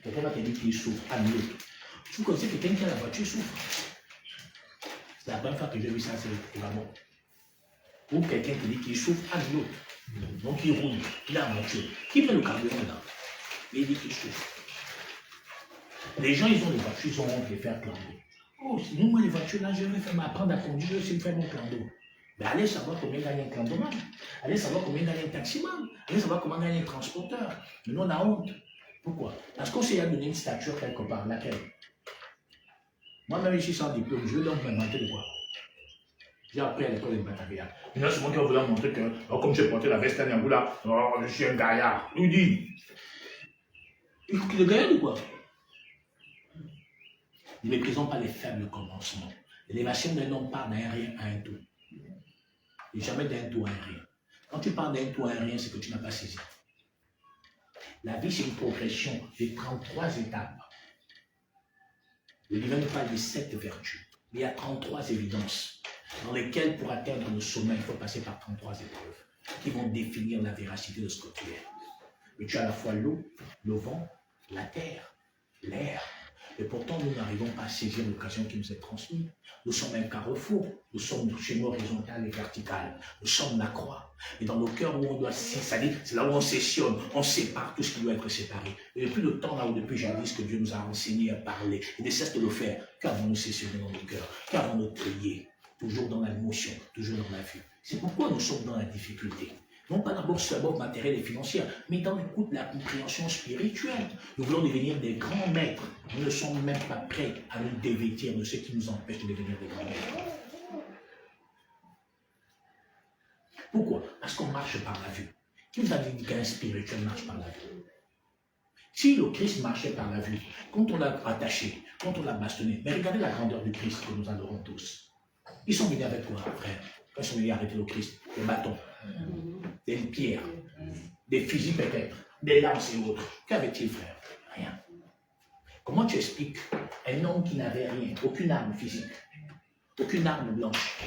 Quelqu'un va te dire qu'il souffre, à mieux. Tu connaissez quelqu'un qui a la voiture souffre. C'est la première fois que j'ai vu ça, c'est vraiment. Ou quelqu'un qui dit qu'il souffre, à l'autre. Donc il roule, il a la voiture. Qui met le carburant là? Et il dit qu'il souffre. Les gens, ils ont des voitures, ils ont honte de les faire clamber. Oh, sinon, moi, les voitures là, je vais m'apprendre à conduire, je vais aussi faire mon clando. Mais allez savoir combien gagne un clandoman. Allez savoir combien gagne un taximan. Allez savoir comment gagne un transporteur. Mais nous, on a honte. Pourquoi? Parce qu'on s'est donné une stature quelque part. Laquelle? Moi-même, ici, sans diplôme, je vais donc m'inventer de quoi? J'ai appris à l'école de Batavia. Il y en a souvent qui vont vouloir montrer que, oh, comme j'ai porté la veste à Niamboula, oh, je suis un gaillard. Il dit. Il faut qu'il est gaillard ou quoi? Ne méprisons pas les faibles commencements. L'élévation d'un homme part d'un rien à un tout. Et jamais d'un tout à un rien. Quand tu parles d'un tout à un rien, c'est que tu n'as pas saisi. La vie, c'est une progression de 33 étapes. Le livre nous parle de 7 vertus. Il y a 33 évidences dans lesquelles, pour atteindre le sommet, il faut passer par 33 épreuves qui vont définir la véracité de ce que tu es. Mais tu as à la fois l'eau, le vent, la terre, l'air. Et pourtant, nous n'arrivons pas à saisir l'occasion qui nous est transmise. Nous sommes un carrefour, nous sommes du schéma horizontal et vertical. Nous sommes la croix. Et dans nos cœurs où on doit c'est-à-dire, c'est là où on sessionne, on sépare tout ce qui doit être séparé. Et depuis le temps là où depuis jadis que Dieu nous a enseigné à parler, et ne cesse de le faire, qu'avons-nous sessionné dans nos cœurs, qu'avons-nous trié, toujours dans l'émotion, toujours dans la vue. C'est pourquoi nous sommes dans la difficulté. Non pas d'abord matérielle et financière, mais dans l'écoute de la compréhension spirituelle. Nous voulons devenir des grands maîtres. Nous ne sommes même pas prêts à nous dévêtir de ce qui nous empêche de devenir des grands maîtres. Pourquoi? Parce qu'on marche par la vue. Qui vous a dit qu'un spirituel marche par la vue? Si le Christ marchait par la vue, quand on l'a attaché, quand on l'a bastonné, mais regardez la grandeur du Christ que nous adorons tous. Ils sont venus avec quoi, frère? Quand ils sont venus arrêter le Christ, des bâtons, des pierres, des fusils peut-être, des lances et autres. Qu'avait-il, frère? Rien. Comment tu expliques un homme qui n'avait rien, aucune arme physique, aucune arme blanche,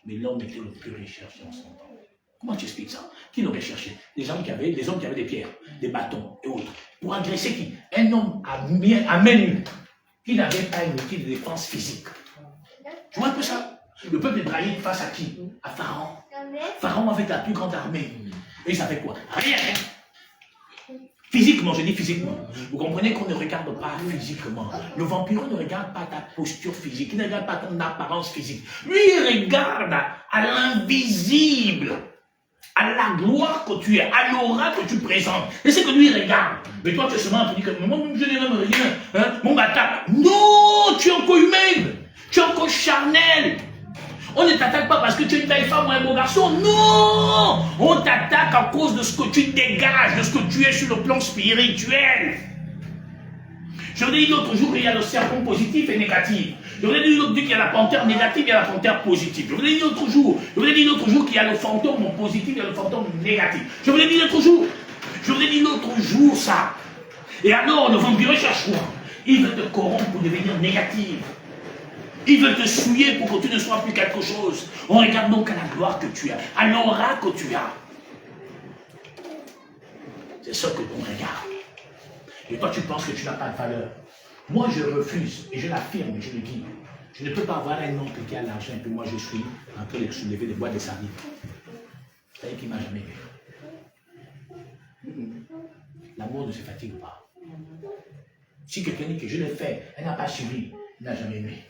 mais l'homme était le plus recherché en son temps? Comment tu expliques ça? Qui l'aurait cherché? Des hommes qui avaient des pierres, des bâtons et autres. Pour agresser qui? Un homme à main nue, qui n'avait pas un outil de défense physique. Tu vois un peu ça? Le peuple d'Israël face à qui? À Pharaon. Pharaon avec la plus grande armée. Et il savait quoi? Rien. Physiquement, je dis physiquement. Vous comprenez qu'on ne regarde pas physiquement. Le vampire ne regarde pas ta posture physique. Il ne regarde pas ton apparence physique. Lui, il regarde à l'invisible, à la gloire que tu es, à l'aura que tu présentes. Et c'est que lui, il regarde. Mais toi, tu es seulement tu dis que moi, je n'ai même rien. Hein? Mon bâtard. Non, tu es encore humaine. Tu es encore charnel. On ne t'attaque pas parce que tu es une belle femme ou un beau garçon. Non! On t'attaque à cause de ce que tu dégages, de ce que tu es sur le plan spirituel. Je vous ai dit l'autre jour qu'il y a le serpent positif et négatif. Je vous ai dit l'autre jour qu'il y a la panthère négative et la panthère positive. Je vous ai dit l'autre jour qu'il y a le fantôme positif et le fantôme négatif. Je vous ai dit l'autre jour ça. Et alors le vampire cherche quoi? Il veut te corrompre pour devenir négatif. Il veut te souiller pour que tu ne sois plus quelque chose. On regarde donc à la gloire que tu as, à l'aura que tu as. C'est ça que l'on regarde. Et toi, tu penses que tu n'as pas de valeur. Moi, je refuse, et je l'affirme, je le dis. Je ne peux pas avoir un oncle qui a l'argent, et puis moi, je suis en train de soulever des boîtes de sardines. C'est ça qui ne m'a jamais vu. L'amour ne se fatigue pas. Si quelqu'un dit que je l'ai fait, elle n'a pas suivi. Il n'a jamais aimé.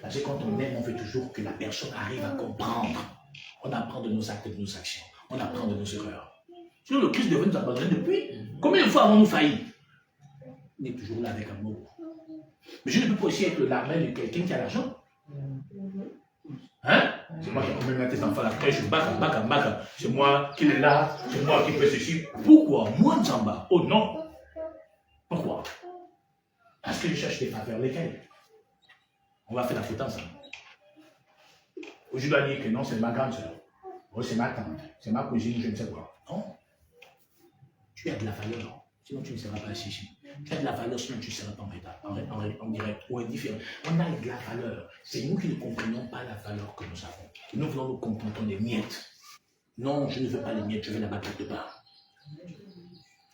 Parce que quand on aime, on veut toujours que la personne arrive à comprendre. On apprend de nos actes et de nos actions. On apprend de nos erreurs. Sinon, le Christ devait nous abandonner depuis. Combien de fois avons-nous failli? Il est toujours là avec amour. Mais je ne peux pas aussi être le larmel de quelqu'un qui a l'argent. Hein? C'est moi qui ai commis tes enfants à la crèche, baka. C'est moi qui est là, c'est moi qui fais ceci. Pourquoi? Moi, Nzamba? Oh non. Pourquoi? Parce que je cherche des faveurs. Lesquelles? On va faire la photo ensemble. Ou je dois dire que non, c'est ma grande soeur. Oh, c'est ma tante. C'est ma cousine, je ne sais quoi. Non. Tu as de la valeur. Sinon, tu ne seras pas assis ici. Tu as de la valeur, sinon tu ne seras pas en direct ou indifférent. On a de la valeur. C'est nous qui ne comprenons pas la valeur que nous avons. Et nous voulons nous contenter des miettes. Non, je ne veux pas les miettes, je veux la baguette de pain.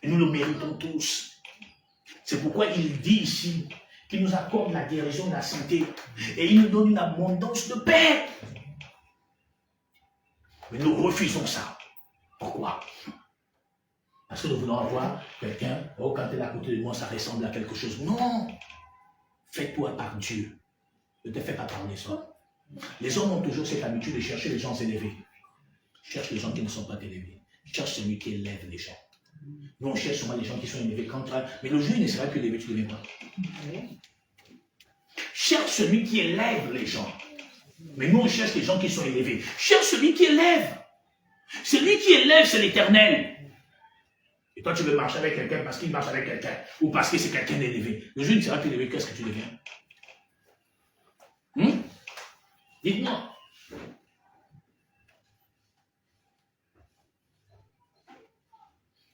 Et nous le méritons tous. C'est pourquoi il dit ici qu'il nous accorde la guérison de la santé et il nous donne une abondance de paix. Mais nous refusons ça. Pourquoi? Parce que nous voulons avoir quelqu'un, oh, quand elle est à côté de moi, ça ressemble à quelque chose. Non! Fais-toi par Dieu. Ne te fais pas par les hommes. Les hommes ont toujours cette habitude de chercher les gens élevés. Cherche les gens qui ne sont pas élevés. Cherche celui qui élève les gens. Nous, on cherche souvent les gens qui sont élevés contre eux. Mais le jour où il ne sera plus élevé, tu ne deviendras. Cherche celui qui élève les gens. Mais nous, on cherche les gens qui sont élevés. Cherche celui qui élève. Celui qui élève, c'est l'Éternel. Et toi, tu veux marcher avec quelqu'un parce qu'il marche avec quelqu'un ou parce que c'est quelqu'un d'élevé. Le jour où il ne sera plus élevé, qu'est-ce que tu deviens? Dites-moi.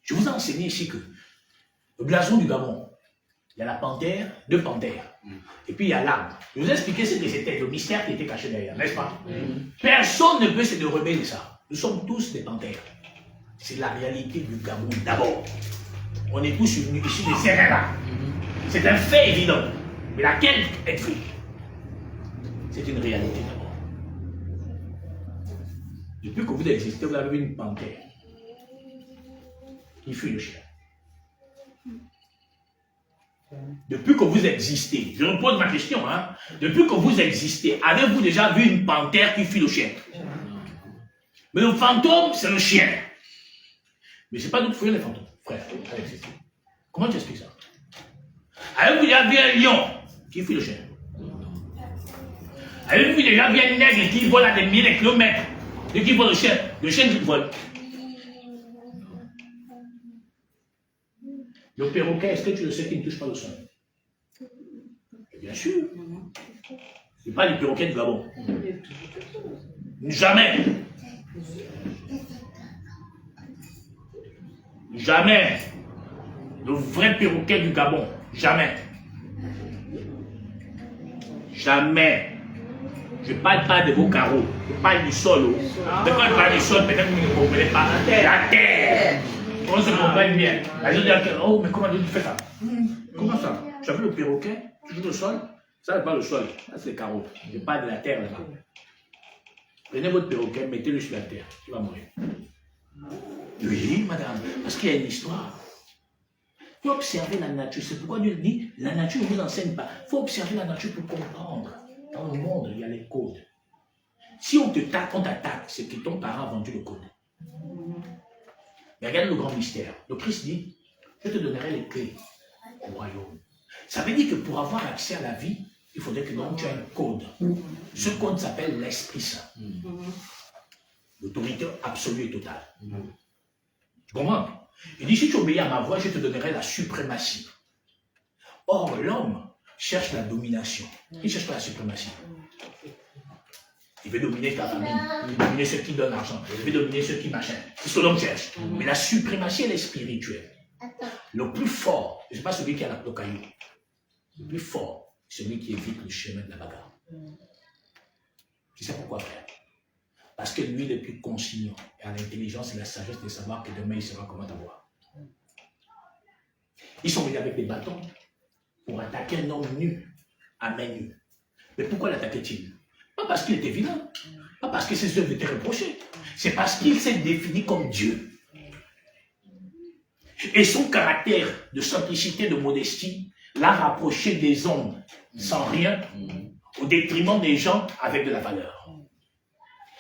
Je vous ai enseigné ici que le blason du Gabon, il y a la panthère, deux panthères. Et puis il y a l'arbre. Je vous ai expliqué ce que c'était, le mystère qui était caché derrière, n'est-ce pas? Personne ne peut se dérober de ça. Nous sommes tous des panthères. C'est la réalité du Gabon d'abord. On est tous issus des Serrera. C'est un fait évident. Mais laquelle êtes-vous? C'est une réalité d'abord. Depuis que vous existez, vous avez vu une panthère qui fuit le chien. Depuis que vous existez, je me pose ma question, hein? Depuis que vous existez, avez-vous déjà vu une panthère qui fuit le chien? Mais le fantôme, c'est le chien. Mais c'est pas nous qui fouillons les fantômes, frère. Comment tu expliques ça? Avez-vous déjà vu un lion qui fuit le chien? Avez-vous déjà vu un nègre qui vole à des milliers de kilomètres et qui vole le chien qui vole? Le perroquet, est-ce que tu le sais qu'il ne touche pas le sol? Bien sûr. Ce n'est pas les perroquets du Gabon. Jamais. Jamais. Le vrai perroquet du Gabon. Jamais. Jamais. Je ne parle pas de vos carreaux. Je parle du sol. Mais quand je parle du sol, peut-être que vous ne comprenez pas. La terre. On se comprenne bien. Les gens disent, oh, mais comment tu fais ça? Comment ça? Tu as vu le perroquet? Toujours le sol? Ça, n'est pas le sol. Ça, c'est les carreaux. Je parle de la terre là-bas. Prenez votre perroquet, mettez-le sur la terre. Tu vas mourir. Oui, madame. Parce qu'il y a une histoire. Il faut observer la nature. C'est pourquoi Dieu dit, la nature ne vous enseigne pas. Il faut observer la nature pour comprendre. Dans le monde, il y a les codes. Si on t'attaque, c'est que ton parent a vendu le code. Mais regarde le grand mystère. Le Christ dit, je te donnerai les clés au royaume. Ça veut dire que pour avoir accès à la vie, il faudrait que donc tu aies un code. Ce code s'appelle l'Esprit Saint. L'autorité absolue et totale. Tu comprends? Il dit, si tu obéis à ma voix, je te donnerai la suprématie. Or, l'homme cherche la domination. Il ne cherche pas la suprématie. Il veut dominer ta famille, il veut dominer ceux qui donnent l'argent, il veut dominer ceux qui machin. C'est ce que l'homme cherche. Mais la suprématie, elle est spirituelle. Le plus fort, ce n'est pas celui qui a le caillou. Le plus fort, c'est celui qui évite le chemin de la bagarre. Tu sais pourquoi, frère? Parce que lui, il est plus conciliant. Et à l'intelligence et la sagesse de savoir que demain, il saura comment t'avoir. Ils sont venus avec des bâtons pour attaquer un homme nu, à main nue. Mais pourquoi l'attaquait-il? Pas parce qu'il était vilain, pas parce que ses œuvres étaient reprochées. C'est parce qu'il s'est défini comme Dieu. Et son caractère de simplicité, de modestie, l'a rapproché des hommes sans rien, au détriment des gens avec de la valeur.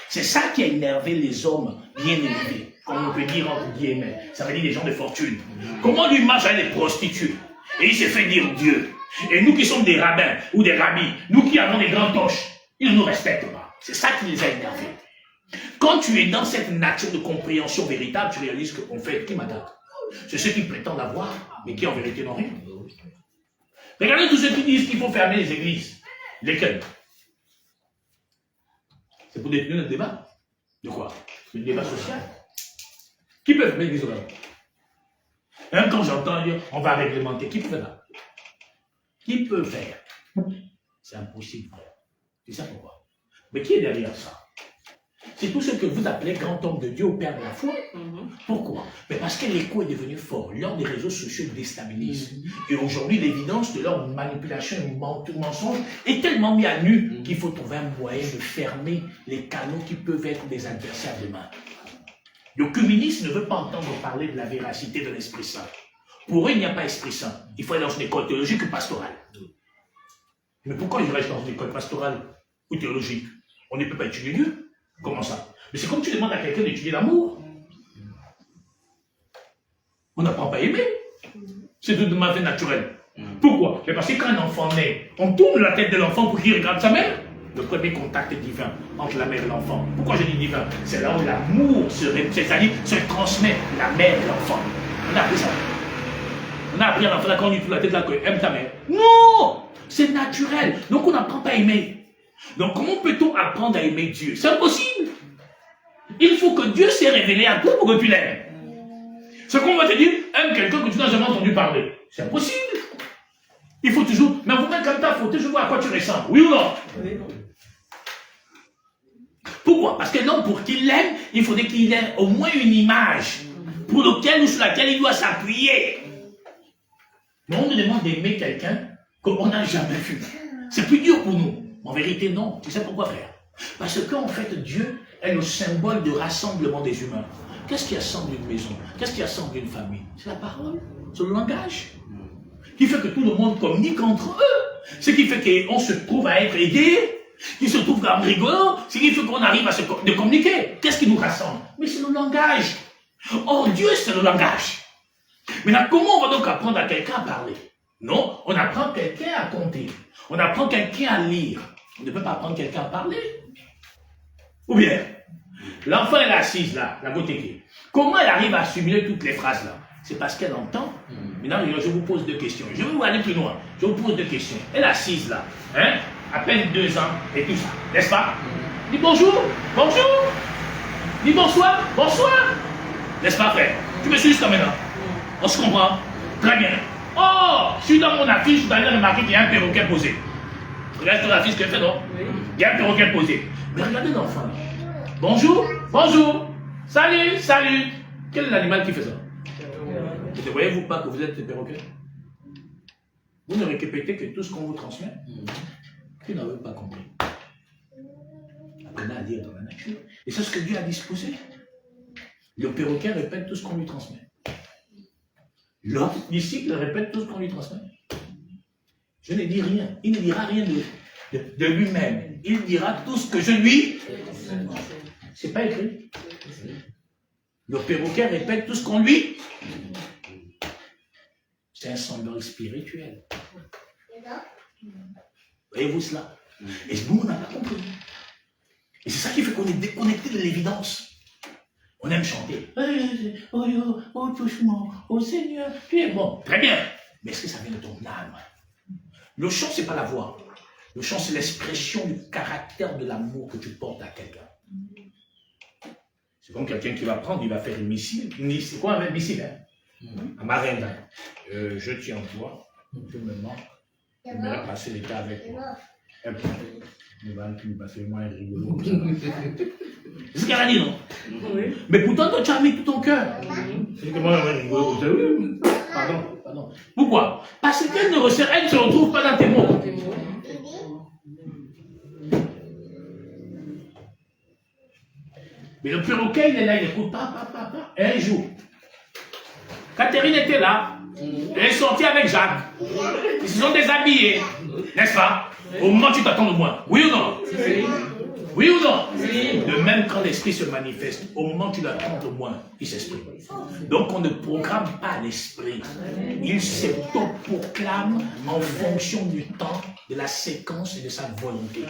C'est ça qui a énervé les hommes bien élevés, comme on peut dire entre guillemets. Ça veut dire les gens de fortune. Comment lui marche avec des prostituées? Et il s'est fait dire Dieu. Et nous qui sommes des rabbins ou des rabbis, nous qui avons des grandes torches, ils ne nous respectent pas. C'est ça qui les a énervés. Quand tu es dans cette nature de compréhension véritable, tu réalises qu'on fait qui m'attaque. C'est ceux qui prétendent avoir, mais qui en vérité n'ont rien. Regardez tous ceux qui disent qu'il faut fermer les églises. Lesquelles? C'est pour détruire notre débat. De quoi? Le débat social. Qui peut fermer l'église au Gabon? Même quand j'entends dire on va réglementer, qui peut faire ça? Qui peut faire? C'est impossible, frère. C'est ça pourquoi. Mais qui est derrière ça? C'est tout ce que vous appelez grand homme de Dieu au Père de la foi. Pourquoi? Mais parce que l'écho est devenu fort. L'heure des réseaux sociaux déstabilise. Et aujourd'hui, l'évidence de leur manipulation et mensonge est tellement mis à nu qu'il faut trouver un moyen de fermer les canaux qui peuvent être des adversaires demain. Le communisme ne veut pas entendre parler de la véracité de l'Esprit Saint. Pour eux, il n'y a pas Esprit Saint. Il faut aller dans une école théologique ou pastorale. Mais pourquoi je reste dans une école pastorale ou théologique? On ne peut pas étudier Dieu. Comment ça? Mais c'est comme tu demandes à quelqu'un d'étudier l'amour. On n'apprend pas à aimer. C'est tout de ma fait naturel. Pourquoi? Mais parce que quand un enfant naît, on tourne la tête de l'enfant pour qu'il regarde sa mère. Le premier contact est divin entre la mère et l'enfant. Pourquoi je dis divin? C'est là où l'amour c'est-à-dire se transmet la mère et l'enfant. On a appris ça. On a appris à l'enfant quand on lui tourne la tête là, aime ta mère. Non! C'est naturel. Donc on n'apprend pas à aimer. Donc comment peut-on apprendre à aimer Dieu? C'est impossible. Il faut que Dieu s'est révélé à toi pour que tu l'aimes. C'est qu'on va te dire, aime quelqu'un que tu n'as jamais entendu parler. C'est impossible. Il faut toujours, mais vous-même comme ça, il faut toujours voir à quoi tu ressembles. Oui ou non? Oui. Pourquoi? Parce que l'homme, pour qu'il l'aime, il faudrait qu'il ait au moins une image pour laquelle ou sur laquelle il doit s'appuyer. Mais on nous demande d'aimer quelqu'un qu'on n'a jamais vu. C'est plus dur pour nous. En vérité, non. Tu sais pourquoi, frère? Parce qu'en fait, Dieu est le symbole de rassemblement des humains. Qu'est-ce qui assemble une maison? Qu'est-ce qui assemble une famille? C'est la parole, c'est le langage. Qui fait que tout le monde communique entre eux. Ce qui fait qu'on se trouve à être aidés, qui se trouve à rigoler, ce qui fait qu'on arrive à se communiquer. Qu'est-ce qui nous rassemble? Mais c'est le langage. Or, Dieu, c'est le langage. Maintenant, comment on va donc apprendre à quelqu'un à parler? Non, on apprend quelqu'un à compter. On apprend quelqu'un à lire. On ne peut pas apprendre quelqu'un à parler. Ou bien, l'enfant elle est assise là, la beauté. Comment elle arrive à assimiler toutes les phrases là? C'est parce qu'elle entend. Maintenant, je vous pose deux questions. Je vais vous aller plus loin. Je vous pose deux questions. Elle est assise là, hein? À peine 2 ans et tout ça, n'est-ce pas? Dis bonjour, bonjour. Dis bonsoir, bonsoir. N'est-ce pas, frère? Tu me suis jusqu'à maintenant. On se comprend? Très bien. Oh, je suis dans mon affiche, je dois aller remarquer qu'il y a un perroquet posé. Regarde ton affiche que je fais, non? Oui. Il y a un perroquet posé. Mais regardez l'enfant là. Bonjour, bonjour. Salut, salut. Quel est l'animal qui fait ça? Ne voyez-vous pas que vous êtes des perroquets? Vous ne répétez que tout ce qu'on vous transmet. Vous n'avez pas compris. Apprenez à lire dans la nature. Et c'est ce que Dieu a disposé. Le perroquet répète tout ce qu'on lui transmet. L'homme, disciple, répète tout ce qu'on lui transmet. Je ne dis rien. Il ne dira rien de lui-même. Il dira tout ce que je lui... C'est pas écrit. Le perroquet répète tout ce qu'on lui... C'est un symbole spirituel. Voyez-vous cela? Et nous, on n'a pas compris. Et c'est ça qui fait qu'on est déconnecté de l'évidence. On aime chanter. Oh, touche-moi, oh Seigneur. Puis bon, très bien. Mais est-ce que ça vient de ton âme? Le chant, ce n'est pas la voix. Le chant, c'est l'expression du caractère de l'amour que tu portes à quelqu'un. C'est comme quelqu'un qui va prendre, il va faire une missile. C'est quoi un missile, hein? À ma reine, je tiens toi, tu me manques, tu me passer les cas avec moi. Et puis, il va me passer moi un rigolo. C'est ce qu'elle a dit, non? Oui. Mais pourtant, toi, tu as mis tout ton cœur. C'est que moi, un rigolo. Pardon. Pourquoi? Parce qu'elle ne se retrouve pas dans tes mots. Mais le perroquet, il est là, il écoute papa. Et un jour, Catherine était là, elle est sortie avec Jacques. Ils se sont déshabillés, n'est-ce pas? Au moment où tu t'attends de moi. Oui ou non? Oui ou non? De même quand l'esprit se manifeste, au moment où tu l'attends de moi, il s'exprime. Donc on ne programme pas l'esprit. Il s'auto-proclame en fonction du temps, de la séquence et de sa volonté.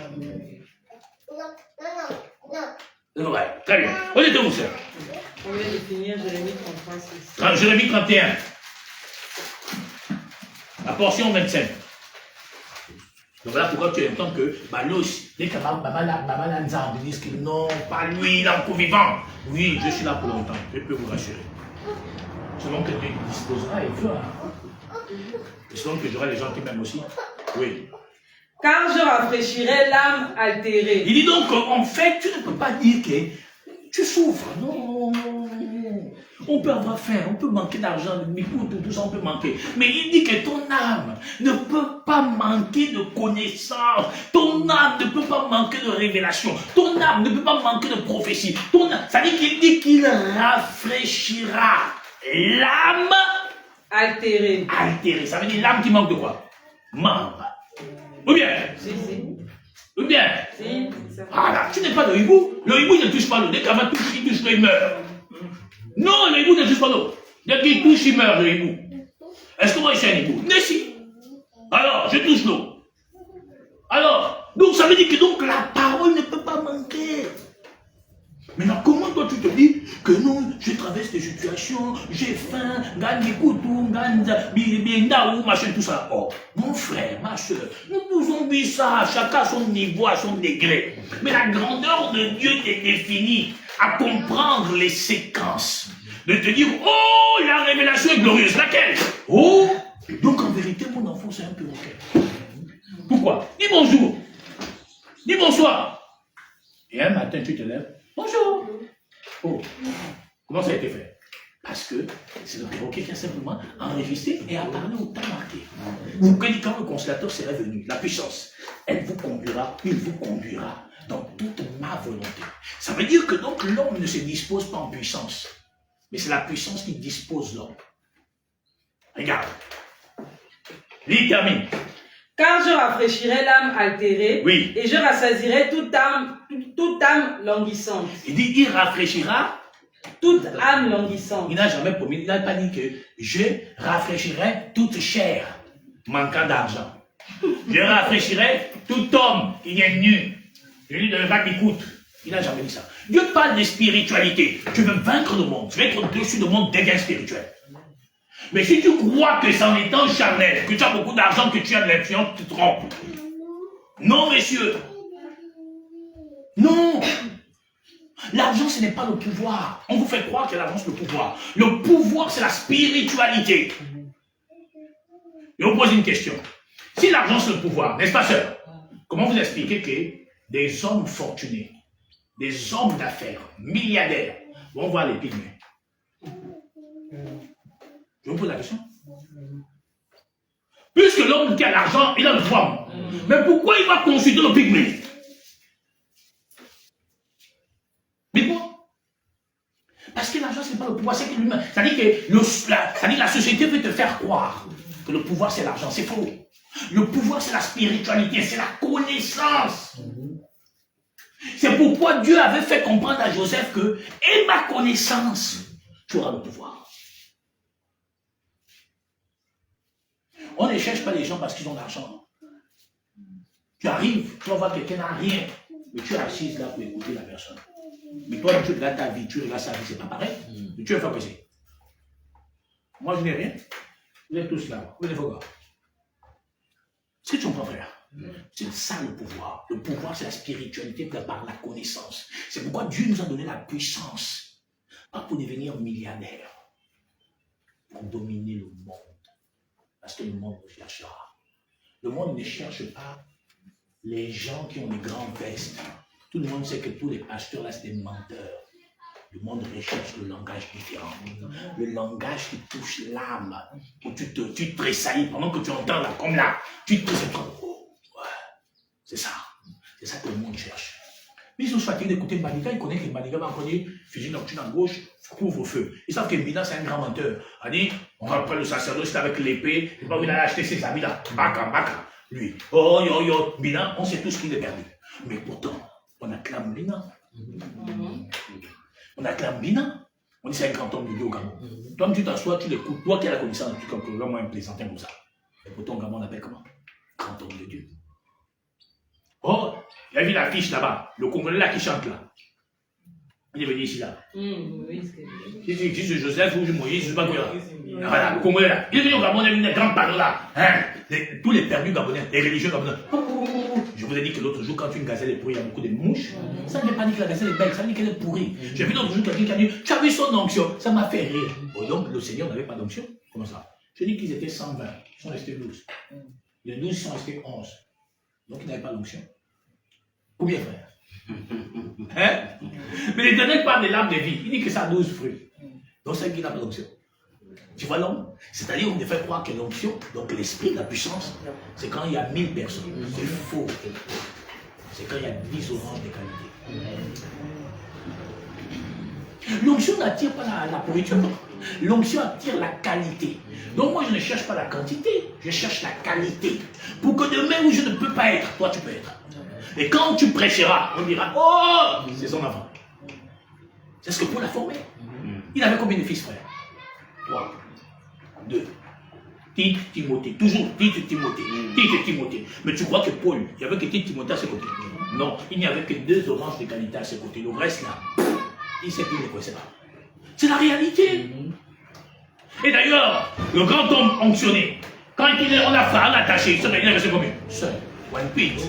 Ouais, très bien. Où êtes-vous, sœur? On vient de finir Jérémie 33. Jérémie 31. La portion 25. Donc voilà pourquoi tu entends que Balos, dès que Baba Nzambe disent que non, pas lui, il est encore vivant. Oui, je suis là pour longtemps, je peux vous rassurer. Selon que Dieu disposera, il fera. Et selon que j'aurai les gens qui m'aiment aussi. Oui. Car je rafraîchirai l'âme altérée. Il dit donc, en fait, tu ne peux pas dire que tu souffres. Non. On peut avoir faim, on peut manquer d'argent, tout ça, on peut manquer. Mais il dit que ton âme ne peut pas manquer de connaissances. Ton âme ne peut pas manquer de révélation. Ton âme ne peut pas manquer de prophétie. Ça veut dire qu'il dit qu'il rafraîchira l'âme altérée. Altérée. Ça veut dire l'âme qui manque de quoi? Membre. Ou bien? Si. Ou bien? Si. Ah là, tu n'es pas le hibou. Le hibou ne touche pas l'eau. Dès qu'elle va toucher, il touche l'eau, il meurt. Non, le hibou ne touche pas l'eau. Dès qu'il touche, il meurt, le hibou. Est-ce que moi, je suis un hibou? Mais si. Alors, je touche l'eau. Alors, donc ça veut dire que donc la parole ne peut pas manquer. Maintenant, comment toi tu te dis que non, je traverse des situations, j'ai faim, gagne couteau, gagne ou machin, tout ça. Oh, mon frère, ma soeur, nous pouvons vivre ça, chacun à son niveau, à son degré. Mais la grandeur de Dieu t'est définie à comprendre les séquences. De te dire, oh, la révélation est glorieuse. Laquelle? Oh, donc en vérité, mon enfant, c'est un peu ok. Pourquoi? Dis bonjour. Dis bonsoir. Et un matin, tu te lèves. Bonjour. Oh, comment ça a été fait? Parce que c'est le perroquet qui a simplement enregistré et a parlé au temps marqué. Vous comprenez, quand le consolateur sera venu, la puissance, il vous conduira dans toute ma volonté. Ça veut dire que donc l'homme ne se dispose pas en puissance, mais c'est la puissance qui dispose l'homme. Regarde. Lis, termine. Car je rafraîchirai l'âme altérée, oui, et je rassasirai toute âme languissante. Il dit, il rafraîchira toute âme languissante. Il n'a jamais promis, il n'a pas dit que je rafraîchirai toute chair manquant d'argent. Je rafraîchirai tout homme qui est nu. Je lui donnerai pas d'écoute. Il n'a jamais dit ça. Dieu parle de spiritualité. Tu veux vaincre le monde. Tu veux être au-dessus du monde, deviens spirituel. Mais si tu crois que c'est en étant charnel, que tu as beaucoup d'argent, que tu as de l'influence, tu te trompes. Non, messieurs. Non. L'argent, ce n'est pas le pouvoir. On vous fait croire que l'argent, c'est le pouvoir. Le pouvoir, c'est la spiritualité. Et on pose une question. Si l'argent, c'est le pouvoir, n'est-ce pas, sœur? Comment vous expliquez que des hommes fortunés, des hommes d'affaires, milliardaires, vont voir les pygmées? Je vous pose la question. Puisque l'homme qui a l'argent, il a le pouvoir. Mais pourquoi il va consulter le pygmée? Dites-moi. Parce que l'argent, ce n'est pas le pouvoir, c'est que l'humain. C'est-à-dire que la société veut te faire croire que le pouvoir, c'est l'argent. C'est faux. Le pouvoir, c'est la spiritualité, c'est la connaissance. C'est pourquoi Dieu avait fait comprendre à Joseph que, et ma connaissance, tu auras le pouvoir. On ne cherche pas les gens parce qu'ils ont de l'argent. Tu arrives, tu vas voir quelqu'un n'a rien, mais tu es assise là pour écouter la personne. Mais toi, tu regardes ta vie, tu regardes sa vie, c'est pas pareil. Mais tu veux faire passer. Moi, je n'ai rien. Vous êtes tous là. Vous êtes vos gars. C'est ce que tu comprends, frère. C'est ça le pouvoir. Le pouvoir, c'est la spiritualité par la connaissance. C'est pourquoi Dieu nous a donné la puissance. Pas pour devenir milliardaire. Pour dominer le monde. Parce que le monde nous cherchera. Le monde ne cherche pas les gens qui ont des grandes vestes. Tout le monde sait que tous les pasteurs là, c'est des menteurs. Le monde recherche le langage différent. Le langage qui touche l'âme. Où tu tressaillis pendant que tu entends là, comme là. Tu te tressaillis. Oh, ouais. C'est ça. C'est ça que le monde cherche. Mais ils sont fatigués d'écouter Maniga. Ils connaissent que Maniga va encore dire fusil nocturne à gauche, couvre-feu. Ils savent que Mina, c'est un grand menteur. Il dit, on rappelle le sacerdoce avec l'épée. Il va venir acheter ses habits là. Baka. Lui. Oh, yo. Mina, on sait tous qu'il est perdu. Mais pourtant, on acclame Mina. On acclame Mina. On dit c'est un grand homme de Dieu au Gabon. Toi, tu t'assois, tu l'écoutes. Toi qui as la connaissance, tu comme que l'homme est un plaisantin comme ça. Et pourtant, au Gabon, on appelle comment? Grand homme de Dieu. Oh, il y a vu la fiche là-bas. Le Congolais là qui chante là. Il est venu ici là. Si c'est Joseph ou Moïse, je ne sais pas quoi là. Voilà, Congolais là. Il est venu au Gabon, il y a une grande panneau là. Hein? Tous les perdus gabonais, les religieux gabonais. Je vous ai dit que l'autre jour, quand une gazelle est pourrie, il y a beaucoup de mouches. Ça ne veut pas dire que la gazelle est belle, ça veut dire qu'elle est pourrie. J'ai vu l'autre jour quelqu'un qui a dit, tu as vu son onction? Ça m'a fait rire. Oh, donc le Seigneur n'avait pas d'onction? Comment ça? Je dis qu'ils étaient 120, ils sont restés 12. Les 12 sont restés 11. Donc ils n'avaient pas d'onction. Combien, frère? Hein? Mais l'Éternel parle des larmes de vie. Il dit que ça a 12 fruits. Donc c'est qu'il n'a pas d'onction. Tu vois l'homme? C'est-à-dire on me fait croire que l'onction, donc l'esprit, la puissance, c'est quand il y a 1000 personnes. C'est faux. C'est quand il y a 10 oranges de qualité. L'onction n'attire pas la pourriture. L'onction attire la qualité. Donc moi je ne cherche pas la quantité, je cherche la qualité. Pour que demain où je ne peux pas être, toi tu peux être. Et quand tu prêcheras, on dira, oh, c'est son enfant. C'est ce que Paul a formé. Il avait combien de fils, frère? 3, 2. Tite, Timothée, toujours Tite, Timothée, Tite, Timothée. Mais tu crois que Paul, il n'y avait que Tite, Timothée à ses côtés? Non, il n'y avait que 2 oranges de qualité à ses côtés. Le reste là, il sait plus, il ne connaissait pas. C'est la réalité. Et d'ailleurs, le grand homme onctionné, quand il est, on a attaché, il est resté combien? Seul. One piece.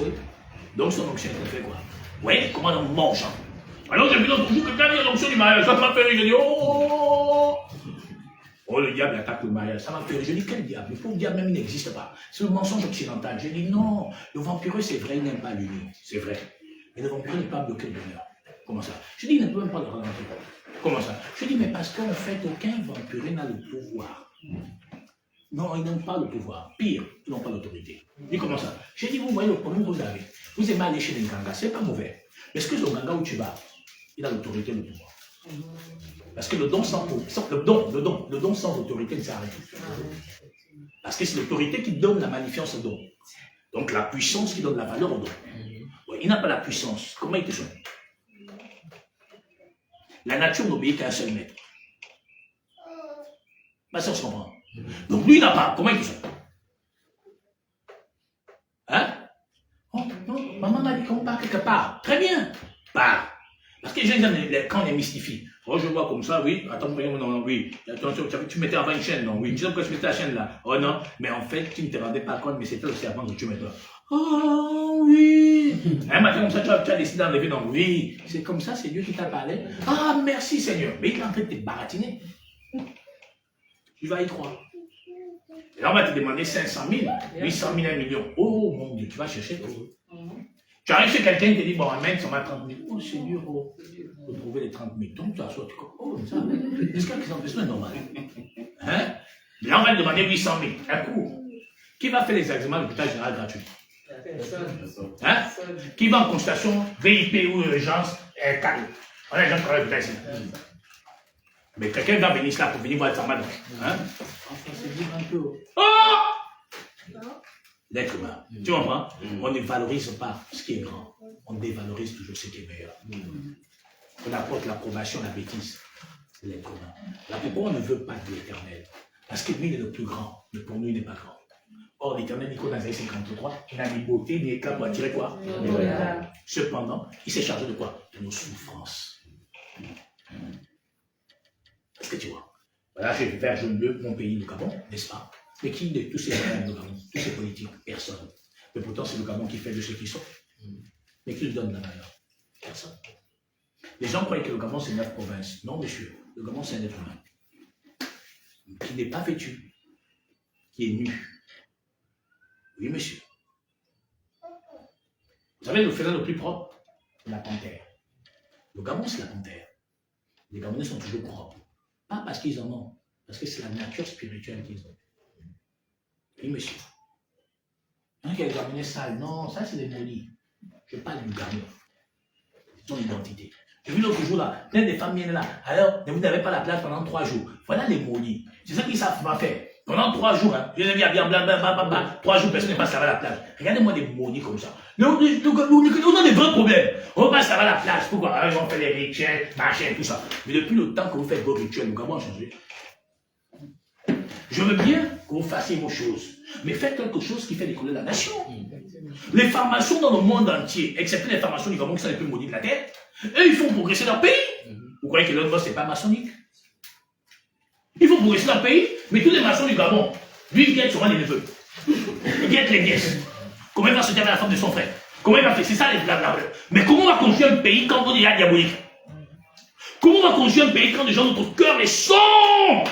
Donc son onction, il fait quoi? Oui, comment on mange? Alors j'ai vu l'autre jour que quand il y a l'onction du mariage, ça m'a fait rire, je dis, oh! Oh, le diable attaque le mariage, ça m'a fait rire. Je dis, quel diable? Le pauvre diable même, il n'existe pas. C'est le mensonge occidental. Je dis, non, le vampireux, c'est vrai, il n'aime pas l'union. C'est vrai. Mais le vampireux n'est pas bloqué le bonheur. Comment ça? Je dis, il ne peut même pas le ralentir. Comment ça? Je dis, mais parce qu'en fait, aucun vampireux n'a le pouvoir. Non, ils n'ont pas le pouvoir. Pire, ils n'ont pas l'autorité. Je dis, comment ça? Je dis, vous voyez le problème que vous avez. Vous aimez aller chez les Nganga, c'est pas mauvais. Mais est-ce que le Nganga où tu vas, il a l'autorité, le pouvoir? Parce que le don sans autorité ne sert à rien. Parce que c'est l'autorité qui donne la magnifience au don. Donc la puissance qui donne la valeur au don. Ouais, il n'a pas la puissance. Comment il te soigne? La nature n'obéit qu'à un seul maître. Bah, ça on se comprend. Donc lui il n'a pas. Comment il te soigne? Hein? Oh, non, maman m'a dit qu'on part quelque part. Très bien. Part. Parce que les gens, quand on les mystifie, oh, je vois comme ça, oui, attends, non, oui, attention, tu mettais avant une chaîne, non, oui, tu sais pourquoi tu mettais la chaîne là, oh non, mais en fait, tu ne te rendais pas compte, mais c'était aussi avant que tu mettes là. Oh oui, un matin comme ça, tu as décidé d'enlever, non, oui, c'est comme ça, c'est Dieu qui t'a parlé. Ah, merci Seigneur, mais il est en train de te baratiner. Tu vas y croire. Et là, on va te demander 500 000, 800 000, 1 million. Oh mon Dieu, tu vas chercher pour eux. Tu arrives chez quelqu'un qui te dit, bon, amène, ça m'a 30 000. Oh, c'est dur pour trouver les 30 000. Donc, tu assois, tu dis, oh, ça, est-ce qu'il y a des besoins normaux? Hein? Là, on va te demander 800 000. Un coup. Qui va faire les examens de l'hôpital général gratuit? Hein? Qui va en consultation, VIP ou urgence, calme? On a des gens qui travaillent à l'hôpital ici. Mais quelqu'un va venir là pour venir voir sa madame. Hein? Enfin, c'est dur un peu. Oh! L'être humain. Tu comprends? On ne valorise pas ce qui est grand. On dévalorise toujours ce qui est meilleur. On apporte l'approbation, la bêtise. C'est l'être humain. Là, pourquoi on ne veut pas de l'éternel? Parce que lui, il est le plus grand, mais pour nous, il n'est pas grand. Or, l'éternel, Nico, dans Isaïe 53, il n'a ni beauté, ni éclat pour attirer quoi? Cependant, il s'est chargé de quoi? De nos souffrances. Est-ce que tu vois? Voilà, j'ai fait Jaune-Bleu, mon pays, le Gabon, n'est-ce pas? Mais qui de tous ces gens, le Gabon, tous ces politiques? Personne. Mais pourtant, c'est le Gabon qui fait de ceux qui sont. Mais qui lui donne la valeur? Personne. Les gens croient que le Gabon, c'est 9 provinces. Non, monsieur. Le Gabon, c'est un être humain. Qui n'est pas vêtu. Qui est nu. Oui, monsieur. Vous savez, le félin le plus propre, c'est la panthère. Le Gabon, c'est la panthère. Les Gabonais sont toujours propres. Pas parce qu'ils en ont, parce que c'est la nature spirituelle qu'ils ont. Oui, monsieur. Il y en a qui ont les Gabonais sales. Non, ça, c'est des molis. Je parle du Gabon. C'est son identité. J'ai vu l'autre jour là, plein de femmes viennent là. Alors, vous n'avez pas la place pendant 3 jours. Voilà les molis. C'est ça qu'ils savent pas faire. Pendant 3 jours, hein, je les ai bien, 3 jours, personne n'est pas à la plage. Regardez-moi des molis comme ça. On a des vrais problèmes. On passe à la plage. Pourquoi? On fait les rituels, machin, tout ça. Mais depuis le temps que vous faites vos rituels, le Gabon a changé. Je veux bien que vous fassiez vos choses, mais faites quelque chose qui fait décoller la nation. Les formations dans le monde entier, excepté les formations du Gabon qui sont les plus maudites de la tête, eux, ils font progresser leur pays. Vous croyez que l'autre, c'est pas maçonnique? Il faut progresser leur pays. Mais tous les maçons du Gabon, lui, il guette souvent les neveux. Il guette les nièces. Comment il va se dire à la femme de son frère? Comment il va faire? C'est ça les blablabla. Mais comment on va construire un pays quand on est là diabolique? Comment on va construire un pays quand déjà notre cœur est sombre?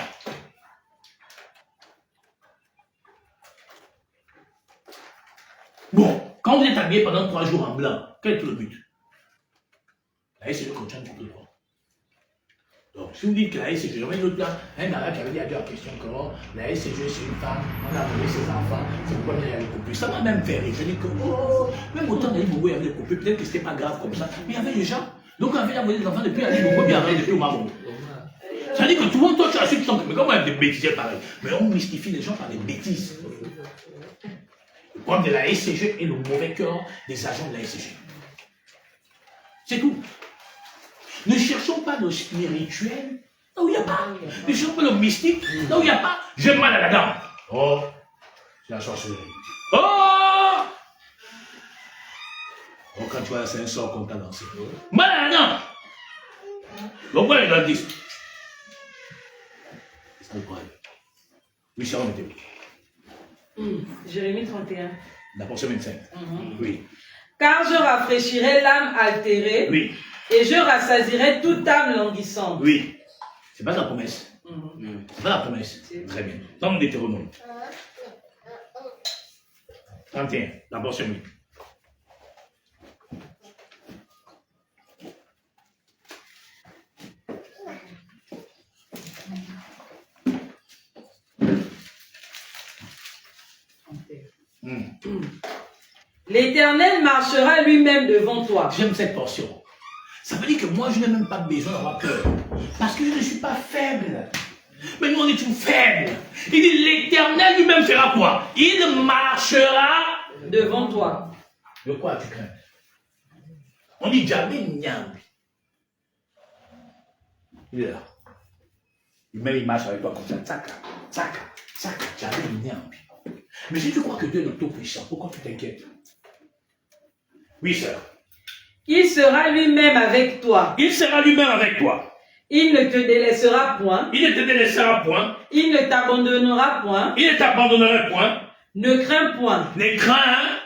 Bon, quand vous êtes habillé pendant 3 jours en blanc, quel est le but? La SCG contient beaucoup de droits. Donc, si vous dites que la SCG, j'avais une autre place, un arabe qui avait dit à la question comment la SCG c'est une femme, on a volé ses enfants, c'est pourquoi il y a les coupures. Ça m'a même fait rire. Je dis que, oh, même autant d'Ali Bongo, il y avait des coupures, peut-être que c'était pas grave comme ça, mais il y avait des gens. Donc, on avait envoyé des enfants depuis Ali Bongo, bien après depuis au Maroc. Ça veut dire que tout le monde, toi, tu as su que mais comment il y a des bêtises pareilles? Mais on mystifie les gens par des bêtises. Le problème de la SCG est le mauvais cœur des agents de la SCG. C'est tout. Ne cherchons pas le spirituel là où il n'y a pas. Ne cherchons pas le mystique là où il n'y a pas. J'ai mal à la dame. Oh, c'est la sorcellerie. Oh! Oh, quand tu vois, c'est un sort qu'on t'a lancé. Mal à la dame. Donc, voilà, il a dit. C'est ça le problème. Oui, Sharon était où? Jérémie 31. D'abord, c'est 25. Oui. Car je rafraîchirai l'âme altérée. Oui. Et je rassasirai toute âme languissante. Oui. C'est pas la promesse. C'est pas la promesse. Très bien. Dans le Deutéronome. 31. D'abord, c'est oui. L'Éternel marchera lui-même devant toi. J'aime cette portion. Ça veut dire que moi, je n'ai même pas besoin d'avoir peur. Parce que je ne suis pas faible. Mais nous, on est une faible. Il dit, l'Éternel lui-même fera quoi? Il marchera devant toi. De quoi tu crains? On dit, jamais Nyambi. Il est là. Même il marche avec toi comme ça. Tsaka, tsaka, tsaka, jamais Nyambi. Mais si tu crois que Dieu est le tout-puissant, pourquoi tu t'inquiètes? Oui, sœur. Il sera lui-même avec toi. Il sera lui-même avec toi. Il ne te délaissera point. Il ne te délaissera point. Il ne t'abandonnera point. Il ne t'abandonnera point. Ne crains point. Ne crains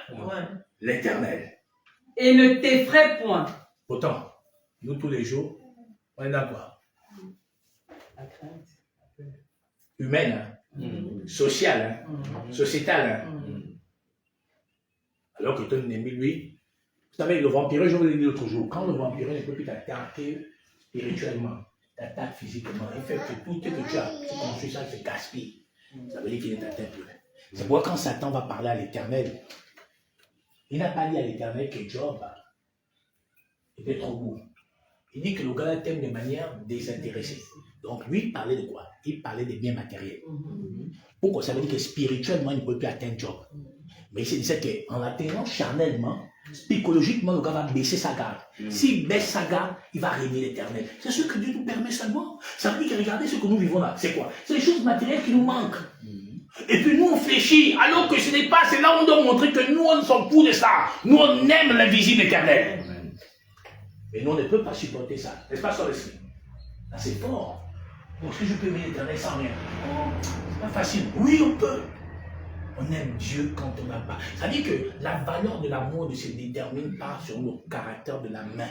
l'Éternel. Et ne t'effraie point. Pourtant, nous tous les jours, on est dans quoi? La crainte. Humaine, sociale, sociétale. Alors que ton ennemi, lui, vous savez, le vampire, je vous l'ai dit l'autre jour, quand le vampire ne peut plus t'attaquer spirituellement, t'attaque physiquement, il fait que tout ce que tu as construit, ça se gaspille. Ça veut dire qu'il ne t'atteint plus. C'est pourquoi quand Satan va parler à l'Éternel, il n'a pas dit à l'Éternel que Job était trop beau. Il dit que le gars t'aime de manière désintéressée. Donc lui, il parlait de quoi? Il parlait des biens matériels. Pourquoi? Ça veut dire que spirituellement, il ne peut plus atteindre Job. Mais il se disait qu'en l'atteignant charnellement, psychologiquement, le gars va baisser sa garde. S'il baisse sa garde, il va régner l'Éternel. C'est ce que Dieu nous permet seulement. Ça veut dire que regardez ce que nous vivons là. C'est quoi? C'est les choses matérielles qui nous manquent. Et puis nous, on fléchit, alors que ce n'est pas, c'est là où on doit montrer que nous, on ne s'en fout de ça. Nous, on aime l'invisible éternel. Et nous, on ne peut pas supporter ça. N'est-ce pas, sur l'esprit? Là, c'est fort. Bon, est-ce que je peux aimer l'éternel sans rien? Oh, c'est pas facile. Oui, on peut. On aime Dieu quand on n'a pas. Ça veut dire que la valeur de l'amour ne se détermine pas sur le caractère de la main.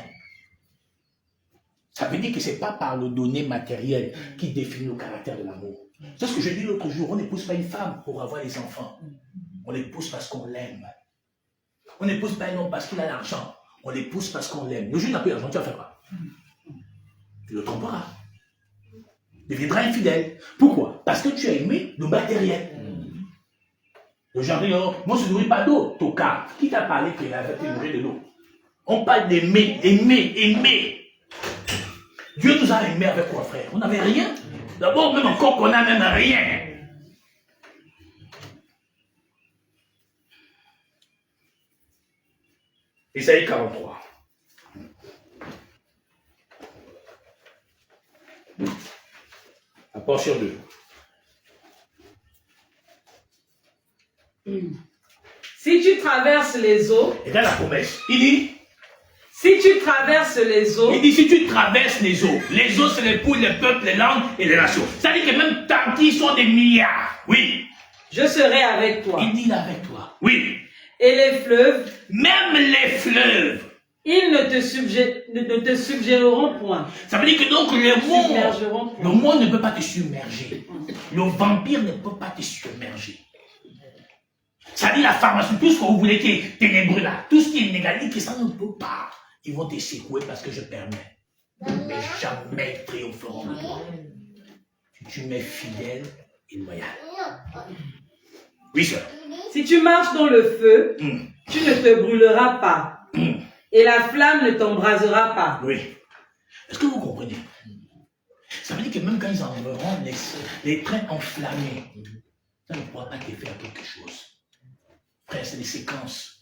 Ça veut dire que ce n'est pas par le donné matériel qui définit le caractère de l'amour. C'est ce que je dis l'autre jour. On n'épouse pas une femme pour avoir des enfants. On l'épouse parce qu'on l'aime. On n'épouse pas un homme parce qu'il a l'argent. On l'épouse parce qu'on l'aime. Le jour où il n'a plus d'argent, tu vas faire quoi? Tu le tromperas. Tu deviendras infidèle. Pourquoi? Parce que tu as aimé le matériel. Le genre, moi je ne nourris pas d'eau. Toka, qui t'a parlé qu'il avait été nourri de l'eau? On parle d'aimer, aimer, aimer. Dieu nous a aimés avec quoi, frère? On n'avait rien. D'abord, même encore qu'on n'a même rien. Isaïe 43. La portion 2. Si tu traverses les eaux, Et dans la promesse, il dit, Si tu traverses les eaux, Il dit, si tu traverses les eaux c'est les poules, les peuples, les langues et les nations. Ça veut dire que même tant qu'ils sont des milliards, oui. je serai avec toi. Il dit là avec toi, oui. Et les fleuves, Même les fleuves. ils ne te subjugueront point. Ça veut dire que donc Submergeront le point. monde ne peut pas te submerger. Le vampire ne peut pas te submerger. Ça dit la pharmacie, tout ce que vous voulez qui est ténébreux là, tout ce qui est négatif, que ça ne peut pas. Ils vont te secouer parce que je permets. Mais jamais ils triompheront de toi. Tu m'es fidèle et loyal. Oui, sœur. Si tu marches dans le feu, tu ne te brûleras pas. Et la flamme ne t'embrasera pas. Oui. Est-ce que vous comprenez? Ça veut dire que même quand ils enlèveront les trains enflammés, ça ne pourra pas te faire quelque chose. Frère, c'est des séquences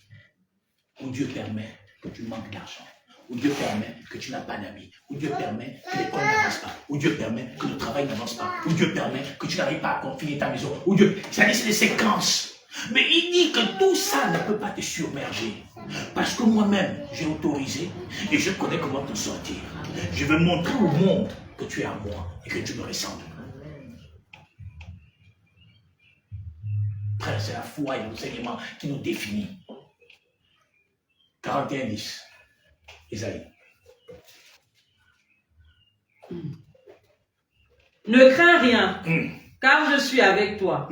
où Dieu permet que tu manques d'argent, où Dieu permet que tu n'as pas d'amis, où Dieu permet que l'école n'avance pas, où Dieu permet que le travail n'avance pas, où Dieu permet que tu n'arrives pas à confiner ta maison, où Dieu... Ça dit, c'est des séquences. Mais il dit que tout ça ne peut pas te submerger. Parce que moi-même, j'ai autorisé et je connais comment te sortir. Je veux montrer au monde que tu es à moi et que tu me ressembles. Frère, c'est la foi et l'enseignement qui nous définit. 41-10. Isaïe. Ne crains rien, car je suis avec toi.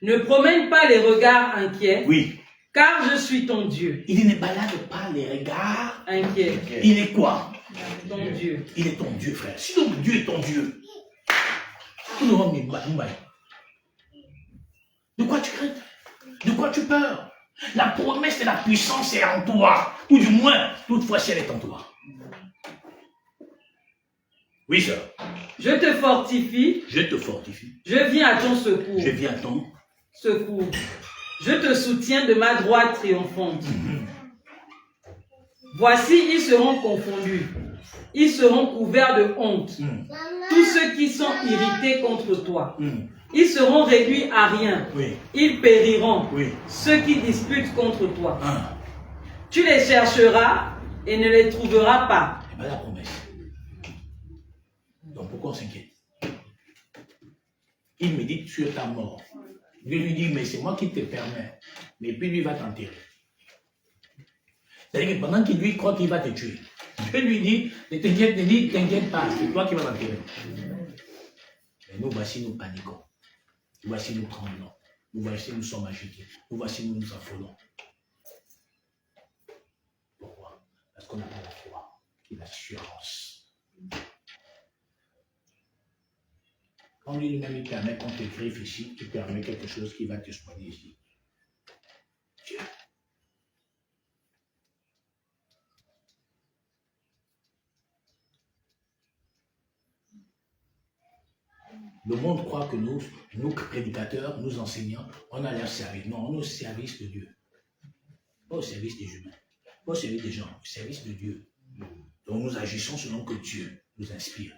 Ne promène pas les regards inquiets, Oui. car je suis ton Dieu. Il ne balade pas les regards Inquiet. Il est quoi? Ton Dieu. Il est ton Dieu, frère. Si donc Dieu est ton Dieu, de quoi tu crains? De quoi tu peurs? La promesse et la puissance est en toi. Ou du moins, toutefois, si elle est en toi. Oui, sœur. Je te fortifie. Je te fortifie. Je viens à ton secours. Je viens à ton secours. Je te soutiens de ma droite triomphante. Voici, ils seront confondus. Ils seront couverts de honte. Tous ceux qui sont irrités contre toi. Ils seront réduits à rien. Oui. Ils périront. Oui. Ceux qui disputent contre toi. Tu les chercheras et ne les trouveras pas. C'est pas la promesse. Donc pourquoi on s'inquiète? Il médite sur ta mort. Dieu lui dit, mais c'est moi qui te permets. Mais puis lui va t'enterrer. C'est-à-dire que pendant qu'il lui croit qu'il va te tuer, Dieu lui dit, ne t'inquiète pas, c'est toi qui vas t'enterrer. Mais nous voici, nous paniquons. Nous voici, nous tremblons. Nous voici, nous sommes agités. Nous voici, nous nous affolons. Pourquoi? Parce qu'on n'a pas la foi et l'assurance. Quand lui-même il permet qu'on te griffe ici, il permet quelque chose qui va te soigner ici. Dieu. Le monde croit que nous prédicateurs, nous enseignants, on a l'air service. Non, on est au service de Dieu. Pas au service des humains. Pas au service des gens. Au service de Dieu. Donc nous agissons selon que Dieu nous inspire.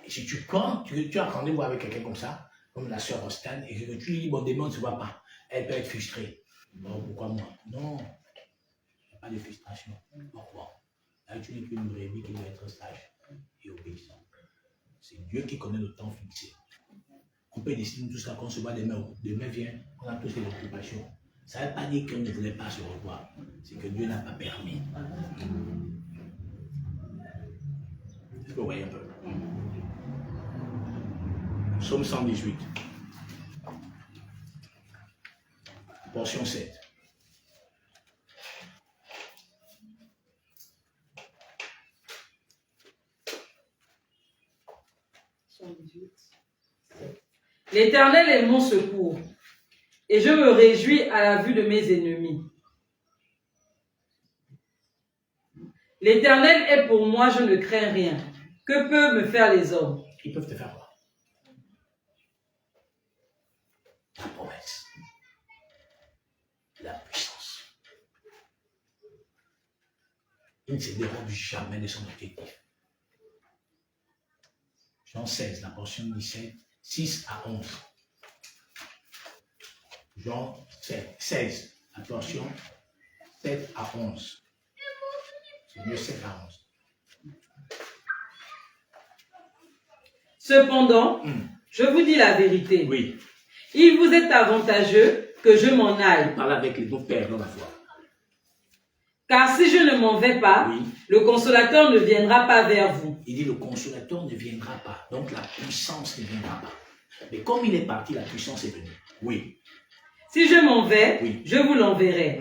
Et si tu crois, tu as rendez-vous avec quelqu'un comme ça, comme la sœur Rostan, et que tu lui dis, bon, démon ne se voit pas. Elle peut être frustrée. Non, pourquoi moi? Non. Il n'y a pas de frustration. Pourquoi? Là, tu n'es qu'une brebis qui doit être sage et obéissante. C'est Dieu qui connaît le temps fixé. On peut décider tout ça qu'on se voit demain. Demain vient, on a tous les occupations. Ça ne veut pas dire qu'on ne voulait pas se revoir. C'est que Dieu n'a pas permis. Est-ce que vous voyez un peu? Psaume 118. Portion 7. L'Éternel est mon secours, et je me réjouis à la vue de mes ennemis. L'Éternel est pour moi, je ne crains rien. Que peuvent me faire les hommes? Ils peuvent te faire quoi? La promesse. La puissance. Il ne se dérobe jamais de son objectif. Jean 16, la portion 17, 6 à 11. Jean 16, la portion 7 à 11. C'est mieux 7 à 11. Cependant, je vous dis la vérité. Oui. Il vous est avantageux que je m'en aille. Parle avec les deux pères dans la foi. Car si je ne m'en vais pas, Oui. le consolateur ne viendra pas vers vous. Il dit le consolateur ne viendra pas. Donc la puissance ne viendra pas. Mais comme il est parti, la puissance est venue. Oui. Si je m'en vais, Oui. je vous l'enverrai.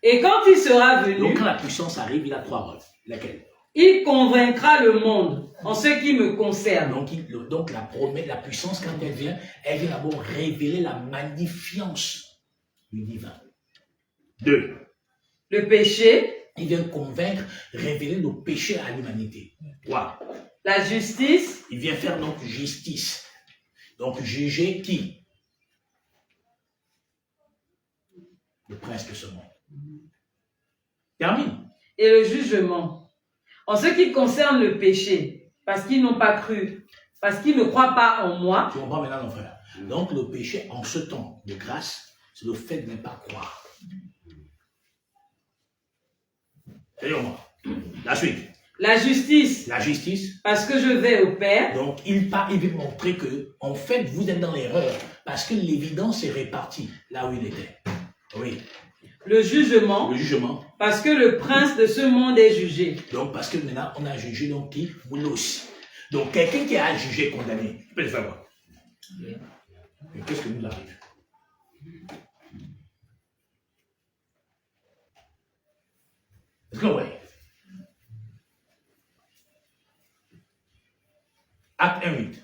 Et quand il sera venu, Donc quand la puissance arrive, il a 3 rôles. Laquelle? il convaincra le monde en ce qui me concerne. Donc la promesse, la puissance, quand elle vient d'abord révéler la magnifience du divin. 2. Le péché, Il vient convaincre, révéler le péché à l'humanité. 3. la justice, Il vient faire donc justice. Donc juger qui? Le prince de ce monde. Termine. et le jugement. En ce qui concerne le péché, parce qu'ils n'ont pas cru, parce qu'ils ne croient pas en moi. Tu comprends maintenant, mon frère? Donc le péché en ce temps de grâce, c'est le fait de ne pas croire. Et la suite. La justice, La justice. parce que je vais au Père. Donc il veut montrer que, en fait, vous êtes dans l'erreur, parce que l'évidence est répartie là où il était. Oui. Le jugement, Le jugement. parce que le prince de ce monde est jugé. Donc parce que maintenant on a jugé donc qui? Moulos. Donc quelqu'un qui a jugé, condamné, il peut le faire quoi? Mais qu'est-ce que nous arrive? Est-ce que vous voyez? Acte 1:8.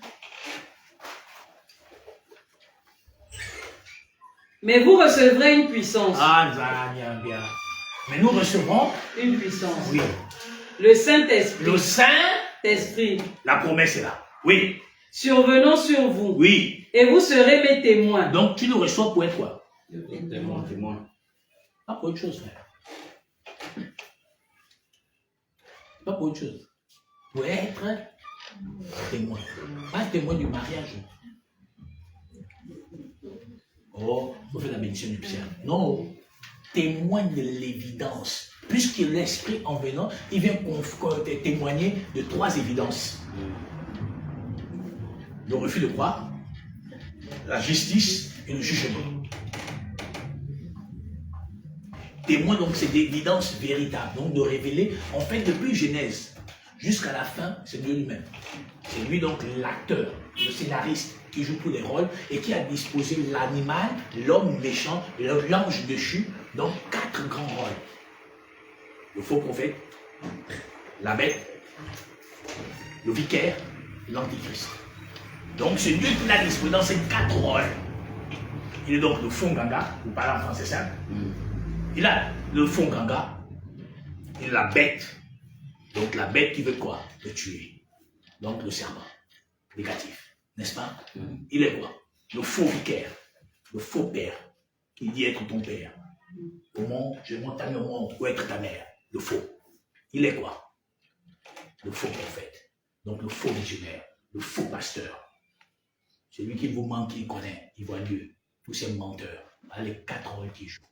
Mais vous recevrez une puissance. Ah, bien. Mais nous recevons Une puissance. oui. Le Saint-Esprit. Le Saint-Esprit. Esprit. La promesse est là. Oui. Survenant sur vous. Oui. Et vous serez mes témoins. Donc tu nous reçois pour être quoi? Témoin. Pas pour autre chose, frère. Pas pour autre chose. Pour être témoin. Pas témoin du mariage. Oh, on fait la bénédiction du ciel. Non. Témoin de l'évidence. Puisque l'Esprit en venant, il vient témoigner de 3 évidences. Le refus de croire, la justice et le jugement. Témoin, donc, c'est d'évidence véritable. Donc, de révéler, en fait, depuis Genèse jusqu'à la fin, c'est Dieu lui-même. C'est lui, donc, l'acteur, le scénariste, qui joue tous les rôles et qui a disposé l'animal, l'homme méchant, l'ange déchu, donc 4 grands rôles. Le faux prophète, la bête, le vicaire, l'antichrist. Donc, c'est Dieu qui l'a disposé dans ces 4 rôles. Il est donc le fond ganga, vous parlez en français simple. Il a le fond ganga, il a la bête. Donc la bête qui veut quoi? Le tuer. Donc le serment, négatif, n'est-ce pas? Il est quoi? Le faux vicaire, le faux père, qui dit être ton père. Comment je monte au monde ou être ta mère? Le faux. Il est quoi? Le faux prophète. Donc le faux missionnaire, le faux pasteur. Celui qui vous manque, il connaît, il voit Dieu. Tous ces menteurs, voilà les 4 rôles qui jouent.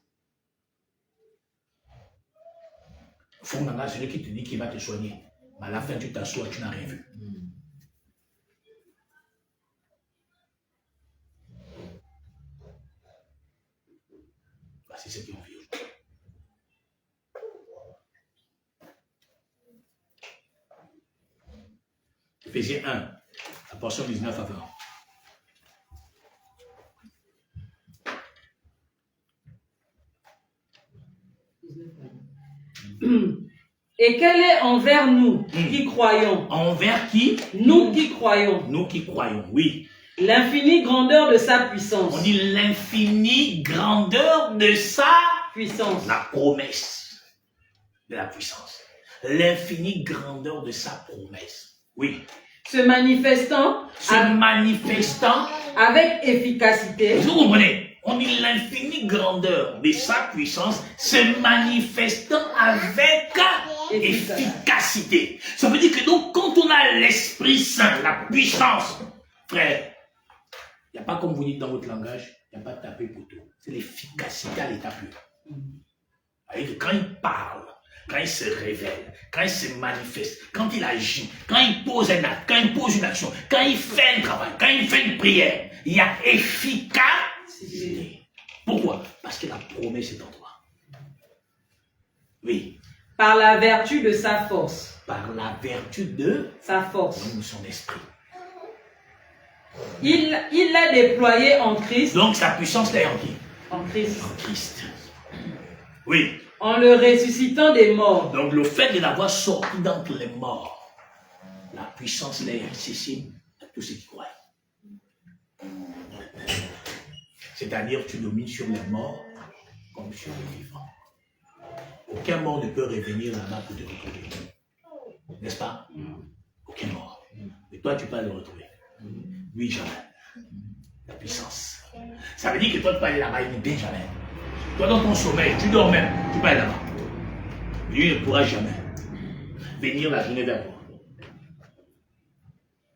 Fondamentalement, celui qui te dit qu'il va te soigner. Mais à la fin, tu t'assois, tu n'as rien vu. C'est ce qu'on vit aujourd'hui. Éphésiens 1, la portion 19 à 20. Et quel est envers nous qui croyons? Envers qui? Nous qui croyons. Nous qui croyons, oui. L'infinie grandeur de sa puissance. On dit l'infinie grandeur de sa puissance. La promesse de la puissance. L'infinie grandeur de sa promesse. Oui. Se manifestant. Manifestant. Avec efficacité. Vous comprenez? On dit l'infinie grandeur de sa puissance se manifestant avec efficacité. Ça veut dire que donc quand on a l'Esprit Saint, la puissance, frère, il n'y a pas comme vous dites dans votre langage, il n'y a pas de taper poteau. C'est l'efficacité à l'état pur. Quand il parle, quand il se révèle, quand il se manifeste, quand il agit, quand il pose un acte, quand il pose une action, quand il fait un travail, quand il fait une prière, il y a efficacité. Pourquoi? Parce que la promesse est en toi. Oui. Par la vertu de sa force. Par la vertu de sa force. Donc son esprit. Il l'a déployé en Christ. Donc sa puissance l'est en qui? En Christ. En Christ. Oui. En le ressuscitant des morts. Donc le fait de l'avoir sorti d'entre les morts, la puissance l'est accessible à tous ceux qui croient. C'est-à-dire tu domines sur les morts comme sur les vivants. Aucun mort ne peut revenir là-bas pour te retrouver. N'est-ce pas? Aucun mort. Et toi, tu peux le retrouver. Oui, jamais. La puissance. Ça veut dire que toi, tu peux aller là-bas, il ne vient jamais. Toi, dans ton sommeil, tu dors même, tu peux aller là-bas. Mais lui ne pourra jamais venir la journée vers toi.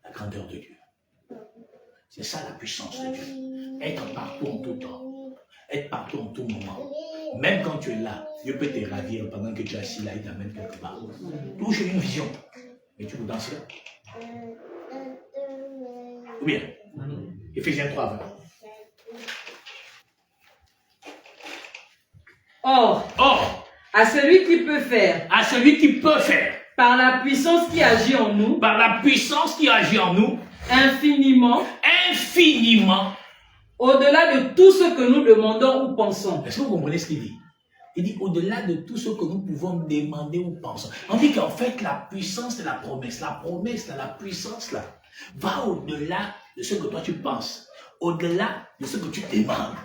La grandeur de Dieu. C'est ça la puissance de Dieu. Être partout en tout temps. Être partout en tout moment. Même quand tu es là, Dieu peut te ravir pendant que tu es assis là, il t'amène quelque part. Toujours une vision. Mais tu veux danser là. Ou bien, Éphésiens 3, 20. Or, à celui qui peut faire, par la puissance qui agit en nous, infiniment, au-delà de tout ce que nous demandons ou pensons. Est-ce que vous comprenez ce qu'il dit? Il dit au-delà de tout ce que nous pouvons demander ou penser. On dit qu'en fait la puissance de la promesse, la puissance là, va au-delà de ce que toi tu penses, au-delà de ce que tu demandes.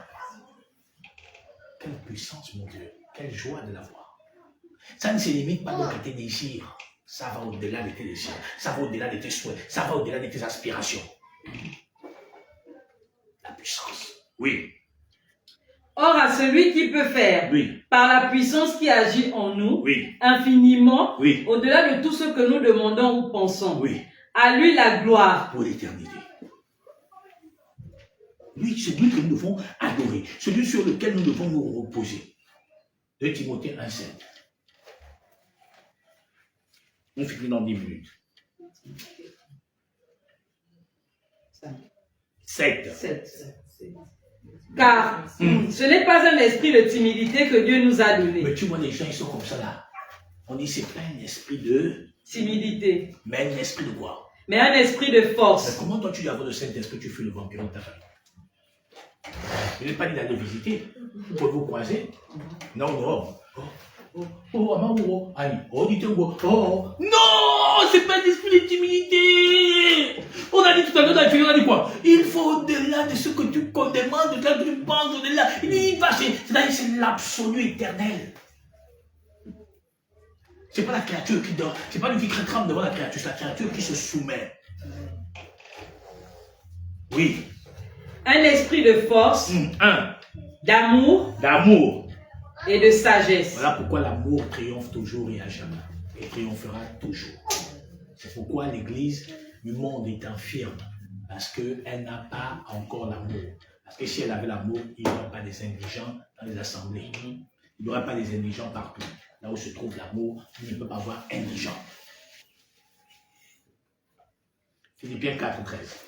Quelle puissance, mon Dieu, quelle joie de la voir. Ça ne se limite pas donc à tes désirs, ça va au-delà de tes désirs, ça va au-delà de tes souhaits, ça va au-delà de tes aspirations. La puissance, oui. Or, à celui qui peut faire, par la puissance qui agit en nous, infiniment, au-delà de tout ce que nous demandons ou pensons, à lui la gloire pour l'éternité. Lui, c'est lui que nous devons adorer, celui sur lequel nous devons nous reposer. 2 Timothée 1,7. On finit dans 10 minutes. 7. Car ce n'est pas un esprit de timidité que Dieu nous a donné. Mais tu vois, les gens, ils sont comme ça là. On dit, c'est pas un esprit de timidité. Mais un esprit de quoi? Mais un esprit de force. Mais comment toi tu dois avoir le Saint-Esprit, tu fais le vampire de ta famille? Je n'ai pas dit d'aller visiter. Vous pouvez vous croiser. Non. Non, c'est pas un esprit de timidité. On a dit tout à l'heure dans la figure, on a dit quoi? Il faut au-delà de ce que tu demandes, de ce que tu penses, au-delà. Il dit, c'est-à-dire c'est l'absolu éternel. C'est pas la créature qui dort, c'est pas lui qui tremble devant la créature, c'est la créature qui se soumet. Oui. Un esprit de force, d'amour et de sagesse. Voilà pourquoi l'amour triomphe toujours et à jamais. Et triomphera toujours. C'est pourquoi l'Église du monde est infirme. Parce qu'elle n'a pas encore l'amour. Parce que si elle avait l'amour, il n'y aurait pas des indigents dans les assemblées. Il n'y aurait pas des indigents partout. Là où se trouve l'amour, il ne peut pas avoir indigent. Philippiens 4, 13.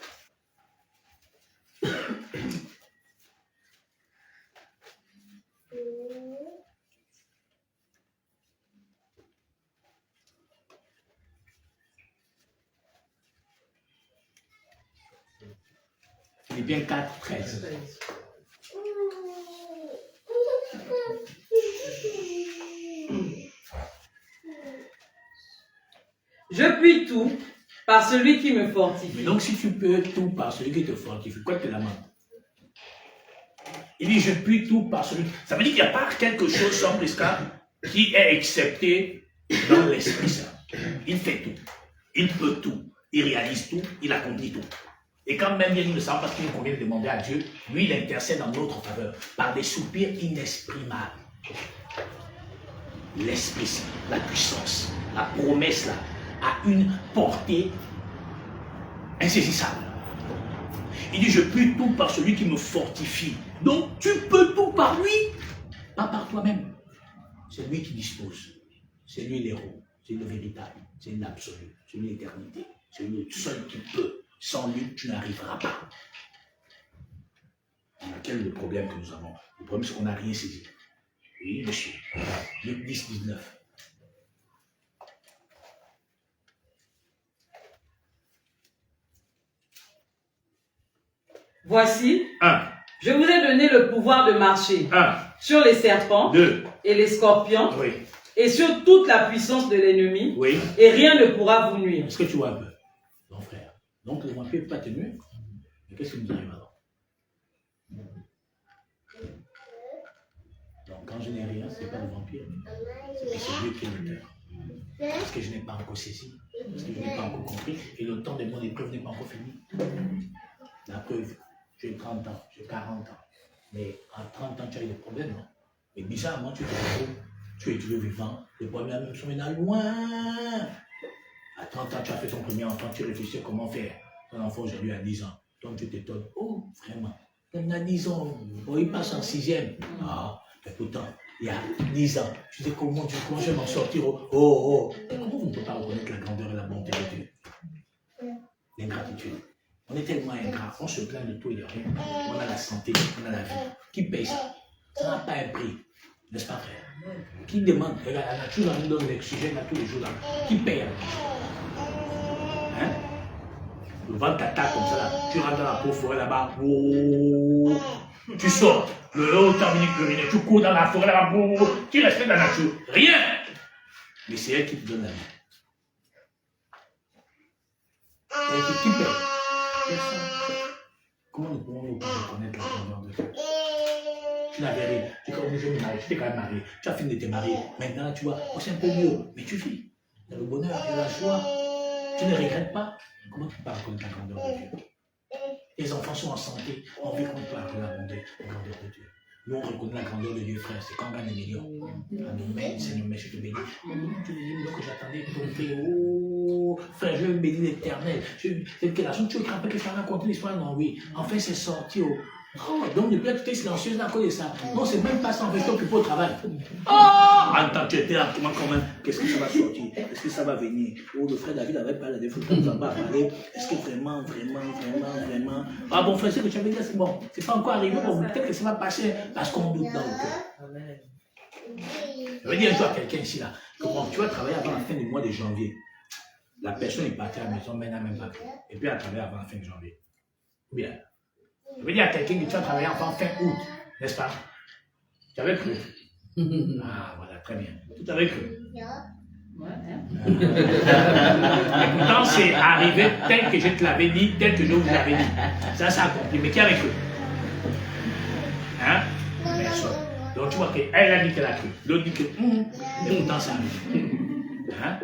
Philippiens 4, 13. Je puis tout par celui qui me fortifie. Mais donc si tu peux tout par celui qui te fortifie, quoi que te la main? Il dit je puis tout par celui. Ça veut dire qu'il n'y a pas quelque chose sans presca qui est accepté dans l'Esprit Saint. Il fait tout. Il peut tout. Il réalise tout. Il accomplit tout. Et quand même il ne sait pas ce qu'il convient de demander à Dieu, lui il intercède en notre faveur par des soupirs inexprimables. L'Esprit Saint, la puissance, la promesse là, a une portée insaisissable. Il dit je puis tout par celui qui me fortifie. Donc tu peux tout par lui, pas par toi-même. C'est lui qui dispose. C'est lui l'héros, c'est le véritable, c'est l'absolu, c'est l'éternité, c'est le seul qui peut. Sans lui, tu n'arriveras pas. Quel est le problème que nous avons? Le problème, c'est qu'on n'a rien saisi. Oui, monsieur. Luc 10, 19. Voici, je vous ai donné le pouvoir de marcher sur les serpents et les scorpions et sur toute la puissance de l'ennemi et rien ne pourra vous nuire. Est-ce que tu vois un peu, mon frère? Donc le vampire ne peut pas te nuire. Mais qu'est-ce qui nous arrive alors? Donc quand je n'ai rien, ce n'est pas le vampire, c'est que c'est Dieu qui est l'auteur. Parce que je n'ai pas encore saisi, parce que je n'ai pas encore compris, et le temps de mon épreuve n'est pas encore fini. La preuve, j'ai 30 ans, j'ai 40 ans, mais à 30 ans tu as eu des problèmes, non? Mais bizarrement tu es heureux, tu es Dieu vivant, les problèmes sont maintenant loin. À 30 ans tu as fait ton premier enfant, tu réfléchis comment faire. Ton enfant aujourd'hui a 10 ans, donc tu t'étonnes, oh vraiment, il a 10 ans, oh, il passe en 6e. Ah, mais pourtant, il y a 10 ans, tu dis comment je vais m'en sortir, oh. Et comment vous ne pouvez pas reconnaître la grandeur et la bonté de Dieu? L'ingratitude. On est tellement ingrat, on se plaint de tout et de rien. On a la santé, on a la vie. Qui paye ça? Ça n'a pas un prix, n'est-ce pas frère? Qui demande? Regarde, la nature nous donne l'oxygène à tous les jours là. Qui paye la nature? Hein? Le vent t'attaque comme ça là. Tu rentres dans la pauvre forêt là-bas. Oh, tu sors. Le haut terminé plus rien. Tu cours dans la forêt là-bas. Oh, qui respecte la nature? Rien. Mais c'est elle qui te donne la vie. Elle qui paye. Comment nous pouvons reconnaître la grandeur de Dieu? Tu n'avais rien, tu t'es quand même marié, tu as fini de te marier. Maintenant, tu vois, oh, c'est un peu mieux, mais tu vis. Il y a le bonheur, il y a la joie. Tu ne regrettes pas. Comment tu peux pas reconnaître la grandeur de Dieu? Les enfants sont en santé, on vit qu'on peut reconnaître la grandeur de Dieu. Nous, on reconnaît la grandeur de Dieu, frère, c'est quand on gagne des millions. Amen, Seigneur, mais je te bénis. Tu me dis que j'attendais ton frère. Oh, frère, je veux bénir l'éternel. C'est quelle raison tu veux craper que je t'ai raconté l'histoire? Non, oui. Enfin, c'est sorti. Oh, donc depuis là, tu es silencieuse à cause de ça. Non, c'est même pas ça, en fait, tu occupes au travail. Oh, en tant que tu étais là, comment quand même, qu'est-ce que ça va sortir? Est-ce que ça va venir? Oh, le frère David avait parlé des fois, quand on va parler. Est-ce que vraiment. Ah bon, frère, c'est que tu avais dit, c'est bon. C'est pas encore arrivé, bon, peut-être que ça va passer parce qu'on doute dans le cœur. Je vais dire un jour à quelqu'un ici, là, que bon, tu vas travailler avant la fin du mois de janvier. La personne est partie à la maison, mais elle n'a même pas cru. Et puis elle a travaillé avant la fin de janvier. Bien. Je veux dire à quelqu'un que tu vas travailler avant fin août, n'est-ce pas? Tu avais cru. Ah, voilà, très bien. Tu avais cru. Et pourtant, c'est arrivé tel que je te l'avais dit, tel que je vous l'avais dit. Ça a accompli. Mais qui avait cru? Hein? Personne. Donc tu vois qu'elle a dit qu'elle a cru. L'autre dit que. Et pourtant, ça arrive. Hein?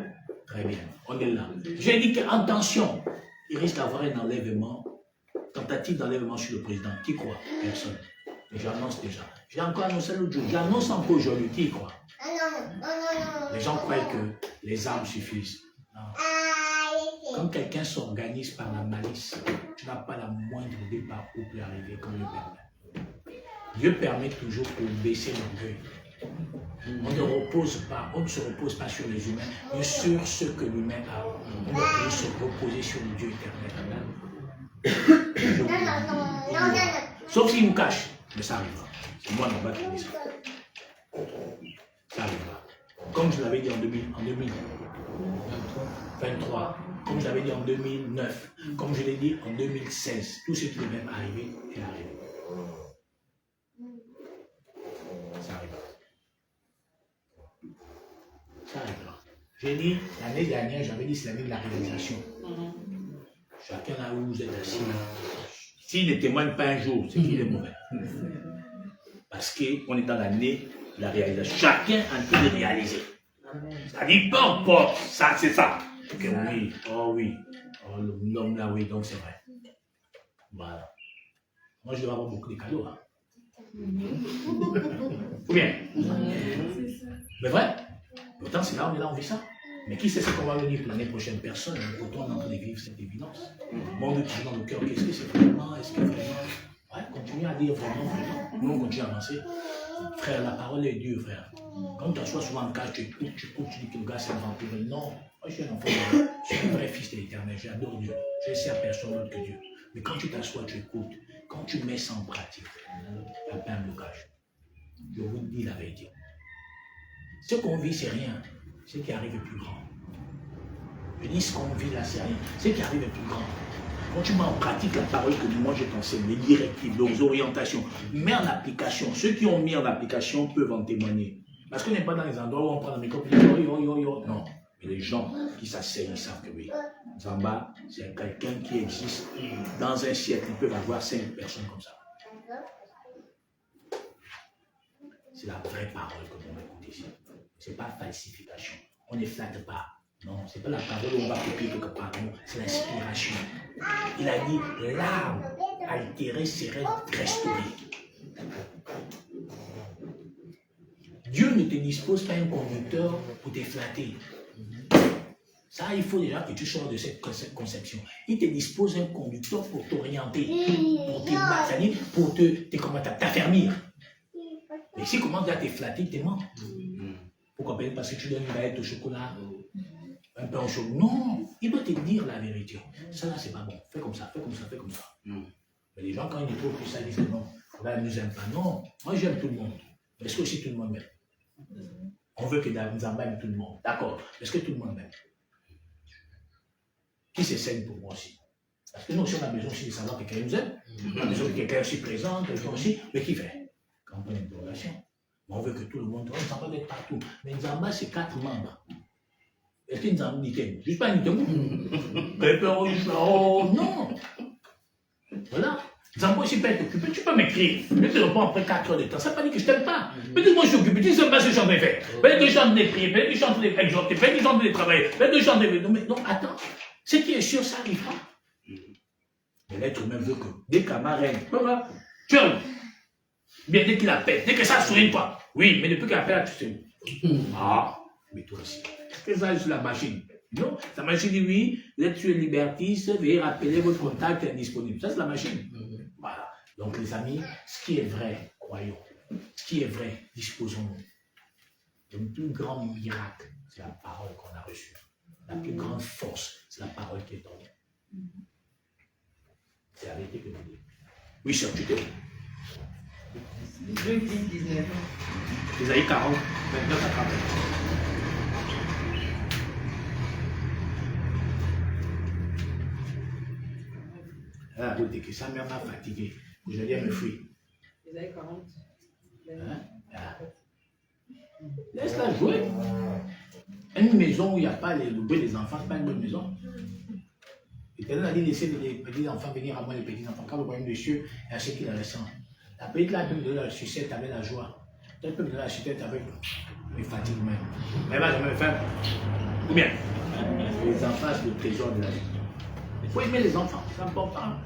Très bien. On est là. J'ai dit qu'attention, il risque d'avoir un enlèvement. Tentative d'enlèvement sur le président. Qui croit? Personne. Mais j'annonce déjà. J'ai encore annoncé l'autre jour. J'annonce encore aujourd'hui. Qui croit? Les gens croient que les armes suffisent. Non. Quand quelqu'un s'organise par la malice, tu n'as pas la moindre idée par où peut arriver comme Dieu permet. Dieu permet toujours pour baisser l'orgueil. On ne se repose pas sur les humains, mais sur ce que l'humain a. On doit se reposer sur le Dieu éternel. Sauf s'il nous cache, mais ça arrivera. C'est moi non pas qui dis ça. Ça arrivera. Comme je l'avais dit en 2023, comme je l'avais dit en 2009, comme je l'ai dit en 2016, tout ce qui est même arrivé est arrivé. Ça arrivera. Ça arrivera. J'ai dit, l'année dernière, j'avais dit c'est l'année de la réalisation. Chacun là où vous êtes assis, s'il ne témoigne pas un jour, c'est qu'il est mauvais. Parce qu'on est dans l'année de la réalisation. Chacun en train de réaliser. C'est-à-dire, peu importe, ça, c'est ça. Ok, oui, oh oui, oh, l'homme là, oui, donc c'est vrai. Voilà. Moi, je dois avoir beaucoup de cadeaux. Hein. Ou bien? Mais vrai? Pourtant, c'est là, on est là, on vit ça. Mais qui sait ce qu'on va venir l'année prochaine? Personne. Pourtant, on est en train de vivre cette évidence. Moi, on est toujours dans nos cœurs. Qu'est-ce que c'est vraiment? Est-ce que vraiment? Ouais, continue à dire vraiment. Nous, on continue à avancer. Frère, la parole est dure, frère. Quand tu t'assois souvent en cage, tu écoutes, tu dis que le gars c'est un vampire. Non, moi je suis un enfant de Dieu. Je suis un vrai fils de l'Éternel. J'adore Dieu. Je ne sais à personne d'autre que Dieu. Mais quand tu t'assois, tu écoutes. Quand tu mets ça en pratique, il n'y a pas un blocage. Je vous dis la vérité. Ce qu'on vit, c'est rien. Ce qui arrive est plus grand. Je dis ce qu'on vit là, c'est rien. Ce qui arrive est plus grand. Quand tu mets en pratique la parole que moi je t'enseigne, les directives, les orientations, mets en application. Ceux qui ont mis en application peuvent en témoigner. Parce qu'on n'est pas dans les endroits où on prend le micro et on dit yo. Non. Mais les gens qui s'asseyent, ils savent que oui. Nzamba, c'est quelqu'un qui existe. Dans un siècle, ils peuvent avoir 5 personnes comme ça. C'est la vraie parole que l'on écoute ici. Ce n'est pas falsification. On ne flatte pas. Non, ce n'est pas la parole où on va copier quelque part. Non, c'est l'inspiration. Il a dit, l'âme altérée serait restaurée. Dieu ne te dispose pas un conducteur pour te flatter. Ça, il faut déjà que tu sors de cette conception. Il te dispose un conducteur pour t'orienter, pour t'affermir. Mais si commence à te flatter, tu mens. Pourquoi? Parce que tu donnes une baguette au chocolat, un pain au chocolat. Non, il doit te dire la vérité. Ça là, c'est pas bon. Fais comme ça, fais comme ça, fais comme ça. Mais les gens, quand ils trouvent que ça, ils disent non, là, ils nous aiment pas. Non, moi j'aime tout le monde. Est-ce que aussi tout le monde m'aime? On veut que Nzamba aime tout le monde. D'accord. Est-ce que tout le monde m'aime? Qui s'essaye pour moi aussi? Parce que nous aussi, on a besoin aussi de savoir que quelqu'un nous aime. On a besoin que quelqu'un aussi présente, quelqu'un aussi. Mais qui fait? Quand on a une relation. On veut que tout le monde, on ne s'en va d'être partout. Mais Nzamba, c'est 4 membres. Est-ce que Nzamba dit juste pas une oh non. Voilà. Nzamba aussi peut être occupé. Tu peux m'écrire. Je te réponds après 4 heures de temps. Ça ne veut pas dire que je t'aime pas. Peut-être que moi je suis occupé. Tu ne sais pas ce que je suis en train de faire. Peut-être que je suis en train de prier. Peut-être que je suis en train d'exhorter. Peut-être que je suis en train de travailler. Peut-être que je suis en train de. Non, attends. Ce qui est sûr, ça arrivera. Mais l'être humain veut que dès qu'un règne, tu vois, bien dès qu'il appelle, dès que ça souligne toi. Oui, mais depuis qu'il appelle, tu sais. Ah, mais toi aussi. Qu'est-ce que ça sur la machine? Non, la machine dit oui, vous êtes sur libertis, veuillez rappeler votre contact disponible. Ça, c'est la machine. Voilà. Donc, les amis, ce qui est vrai, croyons. Ce qui est vrai, disposons-nous. Le plus grand miracle, c'est la parole qu'on a reçue. La plus grande force, c'est la parole qui est en nous. C'est la vérité que nous disons. Oui, sœur, tu t'es où? Luc 10, 19. Isaïe 40, 29 à 30. Ah, vous dites que ça m'a fatigué. Aujourd'hui, elle me fuit. Isaïe 40. Hein? Ah. Laisse-la jouer. Une maison où il n'y a pas le bruit des enfants, ce n'est pas une bonne maison. L'Éternel a dit laissez les petits enfants venir à moi, les petits enfants. Quand le royaume des cieux est à ce qu'il ressent. La petite là, elle peut me donner la sucette avec la joie. Elle peut me donner la sucette avec les fatigues même. Mais elle va jamais me faire. Ou bien, les enfants, c'est le trésor de la vie. Il faut aimer les enfants, c'est important.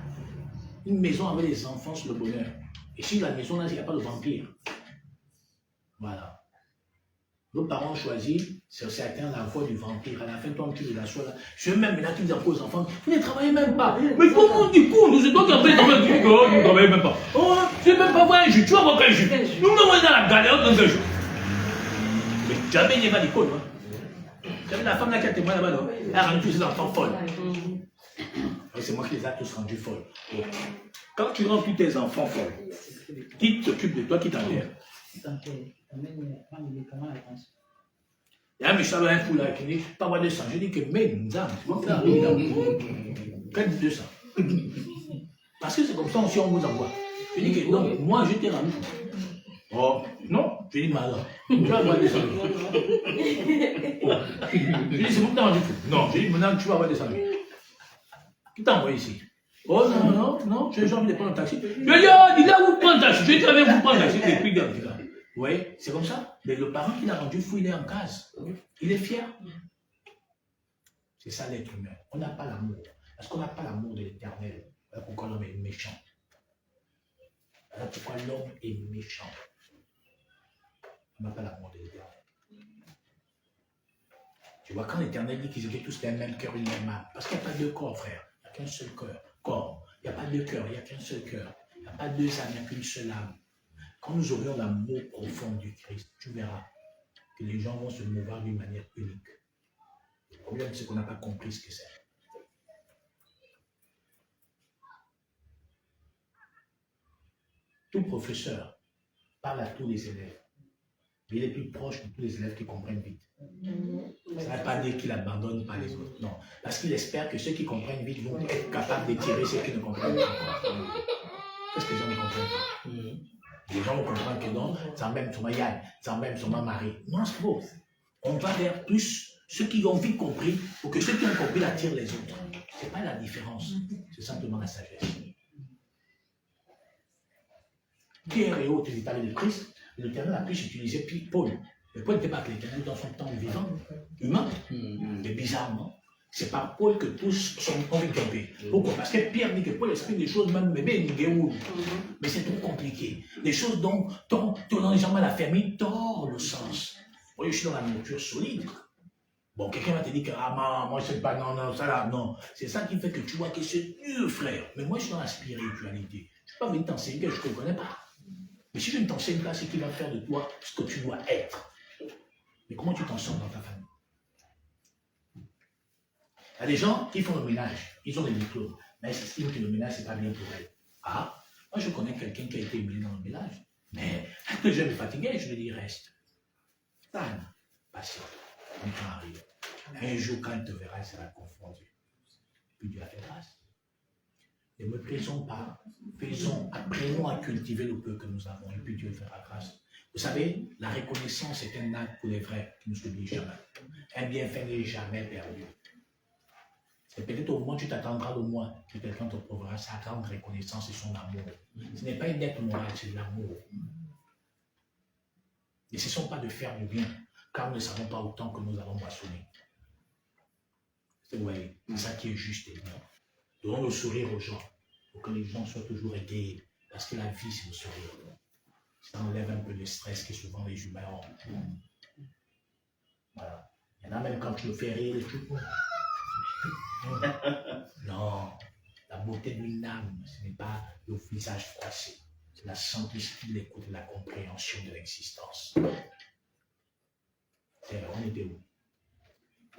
Une maison avec les enfants, c'est le bonheur. Et si la maison là, il n'y a pas de vampire. Voilà. Nos parents ont choisi, sur certains, la voie du vampire. À la fin, toi, tu les assois là. Je veux même maintenant qu'ils apprennent aux enfants, vous ne travaillez même pas. Mais comment du coup, nous, c'est toi qui as fait travailler. Vous ne travaillez même pas. Oh, tu ne veux même pas voir un jus. Tu vas voir quel jus. Nous, on est dans la galère dans un jus. Mais jamais il n'y a pas d'école. Hein. Jamais la femme là qui a témoigné là-bas, non? Elle a rendu tous ses enfants folles. C'est moi qui les ai tous rendus folles. Donc, quand tu rends tous tes enfants folles, qui t'occupe de toi, qui t'enterre? Il y a un méchant là, un fou là, qui dit, pas avoir 200. Je dis que, mais, nous avons, c'est moi qui arrive là. Quel 200? Parce que c'est comme ça aussi on vous envoie. Je dis que, donc, moi, je t'ai rendu. Oh, non, je dis, malin. Tu vas avoir 200. Je dis, c'est vous qui t'as rendu fou. Non, je dis, maintenant, tu vas avoir 200. Qui t'a envoyé ici? Oh non, j'ai envie de prendre un taxi. Je dis, oh, dis là, vous prenez un taxi. Je dis, avec vous prendre un taxi. Et puis, regarde. Vous voyez, c'est comme ça. Mais le parent qui l'a rendu fou, il est en case. Il est fier. C'est ça l'être humain. On n'a pas l'amour. Parce qu'on n'a pas l'amour de l'Éternel. Voilà pourquoi l'homme est méchant. Voilà pourquoi l'homme est méchant. On n'a pas l'amour de l'Éternel. Tu vois, quand l'Éternel dit qu'ils étaient tous d'un même cœur, une même âme. Parce qu'il n'y a pas deux corps, frère. Il n'y a qu'un seul cœur. Corps. Il n'y a pas deux cœurs, il n'y a qu'un seul cœur. Il n'y a pas deux âmes, il n'y a qu'une seule âme. quand nous aurions l'amour profond du Christ, tu verras que les gens vont se mouvoir d'une manière unique. Le problème, c'est qu'on n'a pas compris ce que c'est. Tout professeur parle à tous les élèves, mais il est plus proche de tous les élèves qui comprennent vite. Ça ne veut pas dire qu'il abandonne pas les autres, non. Parce qu'il espère que ceux qui comprennent vite vont être capables de tirer ceux qui ne comprennent pas encore. Qu'est-ce que les gens ne comprennent pas? Les gens vont comprendre que non, ça même son Yann, ça même son mari. Non, c'est faux. On va vers plus ceux qui ont vite compris pour que ceux qui ont compris attirent les autres. Ce n'est pas la différence, c'est simplement la sagesse. Pierre et autres, ils parlaient de Christ. L'Éternel a pu utiliser Paul. Mais Paul n'était pas que l'Éternel dans son temps vivant, humain. Mais bizarrement, c'est par Paul que tous sont envie de tomber. Pourquoi? Parce que Pierre dit que Paul explique des choses même, mais c'est trop compliqué. Des choses dont les gens mal affermis tord le sens. Moi, je suis dans la nourriture solide. Bon, quelqu'un va te dire que, moi, je ne sais pas, non, ça là, non. C'est ça qui fait que tu vois que c'est Dieu, frère. Mais moi, je suis dans la spiritualité. Je ne suis pas venu t'enseigner que je ne te connais pas. Mais si je ne t'enseigne pas, c'est qu'il va faire de toi ce que tu dois être. Mais comment tu t'en sors dans ta famille? Il y a des gens qui font le ménage, ils ont des diplômes, mais ils estiment que le ménage, ce n'est pas bien pour elles. Ah, moi je connais quelqu'un qui a été mené dans le ménage, mais que je me fatiguais, je lui dis reste. Calme, patient, on peut arriver. Un jour, quand il te verra, il sera confondu. Puis Dieu a fait grâce. Ne méprisons pas, apprenons à cultiver le peu que nous avons, et puis Dieu fera grâce. Vous savez, la reconnaissance est un acte pour les vrais qui ne s'oublie jamais. Un bienfait n'est jamais perdu. Et peut-être au moins tu t'attendras le moins que quelqu'un te prouvera sa grande reconnaissance et son amour. Ce n'est pas une dette morale, c'est de l'amour. Ne cessons pas de faire du bien, car nous ne savons pas autant que nous allons moissonner. Vous voyez, c'est ça qui est juste et bien. Donnons le sourire aux gens, pour que les gens soient toujours égayés, parce que la vie, c'est le sourire. Ça enlève un peu le stress que souvent les humains ont. Voilà. Il y en a même quand tu le fais rire, tout. Non, la beauté d'une âme, ce n'est pas le visage froissé, c'est la simplicité de l'écoute et la compréhension de l'existence. On était où?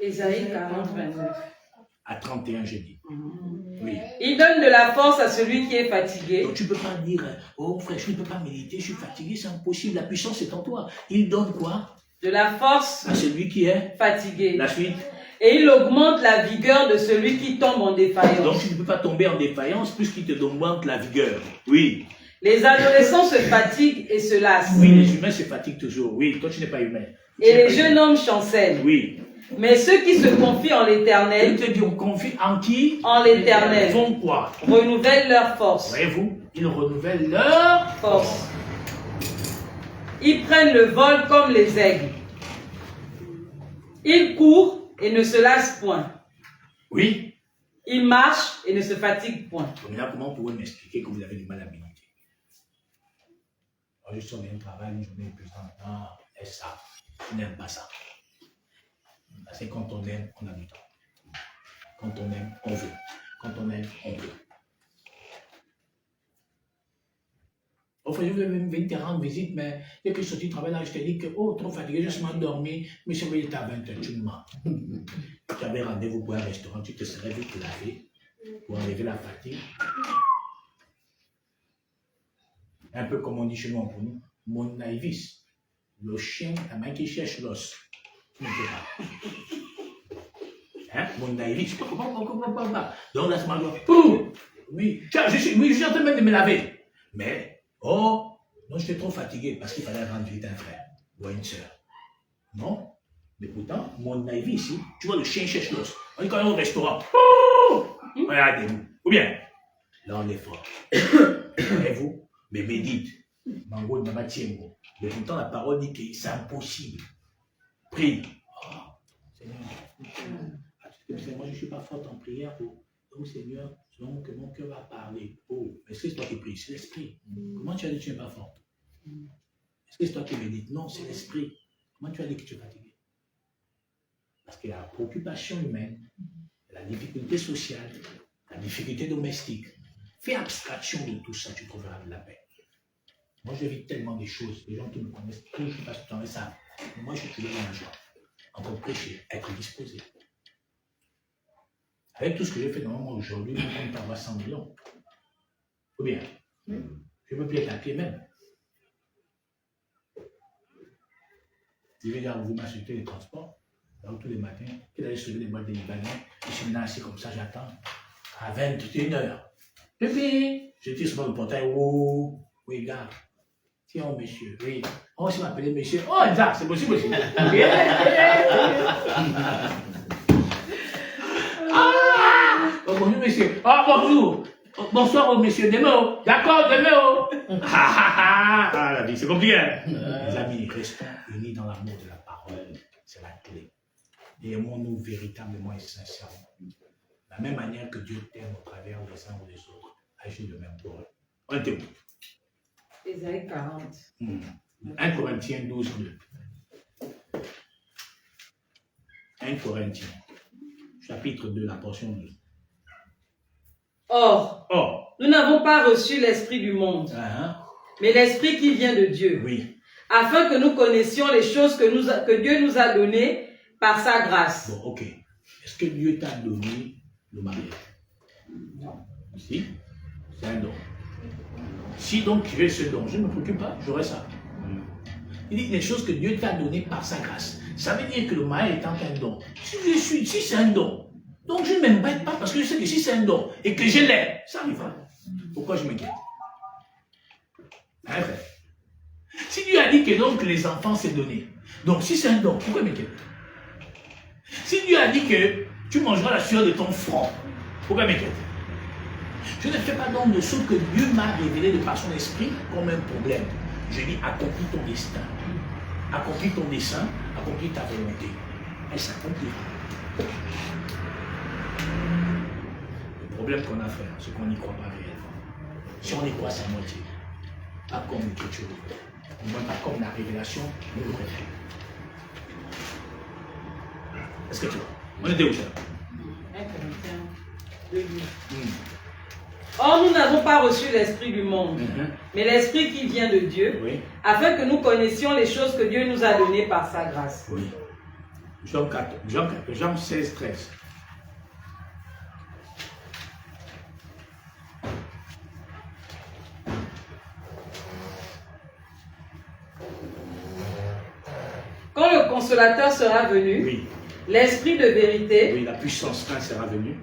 Ésaïe 40, 29. À 31, j'ai dit. Oui. Il donne de la force à celui qui est fatigué. Donc tu ne peux pas dire, oh frère, je ne peux pas méditer, je suis fatigué, c'est impossible, la puissance est en toi. Il donne quoi? De la force à celui qui est fatigué. La suite. Et il augmente la vigueur de celui qui tombe en défaillance. Donc tu ne peux pas tomber en défaillance puisqu'il te augmente la vigueur. Oui. Les adolescents se fatiguent et se lassent. Oui, les humains se fatiguent toujours. Oui, toi tu n'es pas humain. Et les jeunes hommes chancellent. Oui. Mais ceux qui se confient en l'Éternel. Ils te disent, on confie en qui? En l'Éternel. Font quoi? Renouvellent leur force. Voyez-vous, ils renouvellent leur force. Ils prennent le vol comme les aigles. Ils courent et ne se lassent point. Oui. Ils marchent et ne se fatiguent point. Maintenant, comment pouvez-vous m'expliquer que vous avez du mal à méditer? Moi, je sors d'un travail, une journée épuisante. Non, laisse ça. Je n'aime pas ça. Parce que quand on aime, on a du temps. Quand on aime, on veut. Quand on aime, on peut. Enfin, je voulais même venir te rendre visite, mais dès que je suis sorti du travail, là, je t'ai dit que, oh, trop fatigué, je suis endormi, mais c'est vrai, il était à 20h, tu me mens. Tu avais rendez-vous pour un restaurant, tu te serais vite lavé pour enlever la fatigue. Un peu comme on dit chez nous en Pologne, mon naïvis. Le chien, la main qui cherche l'os. Tu ne peux pas. Hein? Mon naïvis. Donc là, c'est ma doigt. Oui, tiens, je suis en train même de me laver. Mais, oh, non, j'étais trop fatigué parce qu'il fallait rendre vite un frère ou une soeur. Non? Mais pourtant, mon naïvis ici, tu vois, le chien cherche l'os. On est quand même au restaurant. Regardez-vous. Ou bien, là, on est fort. Voyez-vous? Mais médite. Mango de Matiengo. Mais pourtant, la parole dit que c'est impossible. Prie. Oh, Seigneur. Moi, je ne suis pas forte en prière. Donc, Seigneur, selon que mon cœur va parler. Oh, est-ce que c'est toi qui pries? C'est l'esprit. Comment tu as dit que tu n'es pas forte? Est-ce que c'est toi qui médites? Non, c'est l'esprit. Comment tu as dit que tu es fatigué? Parce qu'il y a la préoccupation humaine, la difficulté sociale, la difficulté domestique. Fais abstraction de tout ça, tu trouveras de la paix. Moi, je vis tellement des choses. Les gens qui me connaissent, je ne sais pas si tu en savent. Mais moi, je suis toujours dans la joie. En train de prêcher, être disposé. Avec tout ce que j'ai fait normalement aujourd'hui, je compte avoir 100 millions. Ou bien, je ne peux plus être à pied même. Je vais dire, vous m'achetez les transports. Donc, tous les matins, qu'il allait se lever des boîtes de Libanais. Je suis maintenant assis comme ça, j'attends. À 21h. Et puis, je dis souvent le portail, oh, oui, gars. Tiens, monsieur, oui. On s'est appelé monsieur. Oh, ça, c'est possible aussi. Bonjour, monsieur. Oh, bonjour. Bonsoir, monsieur. Demain, d'accord, demain. Ah, la vie, c'est compliqué. Les amis, restons unis dans l'amour de la parole. C'est la clé. Et aimons-nous véritablement et sincèrement. De la même manière que Dieu t'aime au travers des uns ou des autres, agis de même pour eux. On était où? Ésaïe 40. 1 Corinthiens 12, 2. 1 Corinthiens, chapitre 2, la portion 2. Or, nous n'avons pas reçu l'esprit du monde, mais l'esprit qui vient de Dieu, afin que nous connaissions les choses que Dieu nous a données par sa grâce. Bon, ok. Est-ce que Dieu t'a donné le mariage? Non. Si, c'est un don. Si donc tu veux ce don, je ne me préoccupe pas, j'aurai ça. Il dit les choses que Dieu t'a données par sa grâce. Ça veut dire que le mariage étant un don. Si c'est un don, donc je ne m'embête pas parce que je sais que si c'est un don et que je l'ai, ça arrivera. Pourquoi je m'inquiète? Hein, frère? Si Dieu a dit que donc les enfants c'est donné, donc si c'est un don, pourquoi m'inquiète? Si Dieu a dit que tu mangeras la sueur de ton front, pourquoi m'inquiète? Je ne fais pas donc de ce que Dieu m'a révélé de par son esprit comme un problème. Je dis accomplis ton destin, accomplis ton dessein, accomplis ta volonté. Elle s'accomplira. Le problème qu'on a, frère, c'est qu'on n'y croit pas réellement. Si on y croit, c'est à moitié. Pas comme l'écriture, du moins pas comme la révélation nous le révèle. Est-ce que tu vois? On était où ça? 1 Corinthiens 2. Or, nous n'avons pas reçu l'esprit du monde, mais l'esprit qui vient de Dieu, afin que nous connaissions les choses que Dieu nous a données par sa grâce. Oui. Jean 16, 13. Quand le consolateur sera venu, l'esprit de vérité, la puissance sainte sera venue.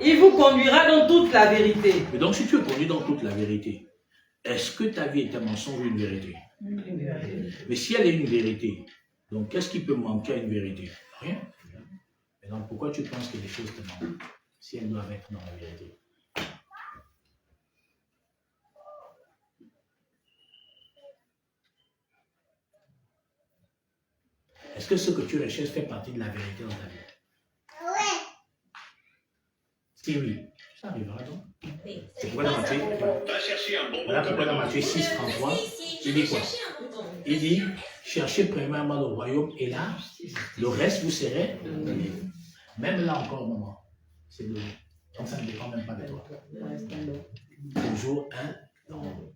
Il vous conduira dans toute la vérité. Et donc, si tu es conduit dans toute la vérité, est-ce que ta vie est un mensonge ou une vérité? Une vérité. Mais si elle est une vérité, donc qu'est-ce qui peut manquer à une vérité? Rien. Et donc, pourquoi tu penses que les choses te manquent si elles doivent être dans la vérité? Est-ce que ce que tu recherches fait partie de la vérité dans ta vie? Si oui, ça arrivera donc. C'est pourquoi dans Matthieu 6, 33, il dit quoi? Il dit, cherchez premièrement le royaume et là, le reste vous serez donné. Même là encore, maman, c'est donné. Donc ça ne dépend même pas de toi. Toujours un don.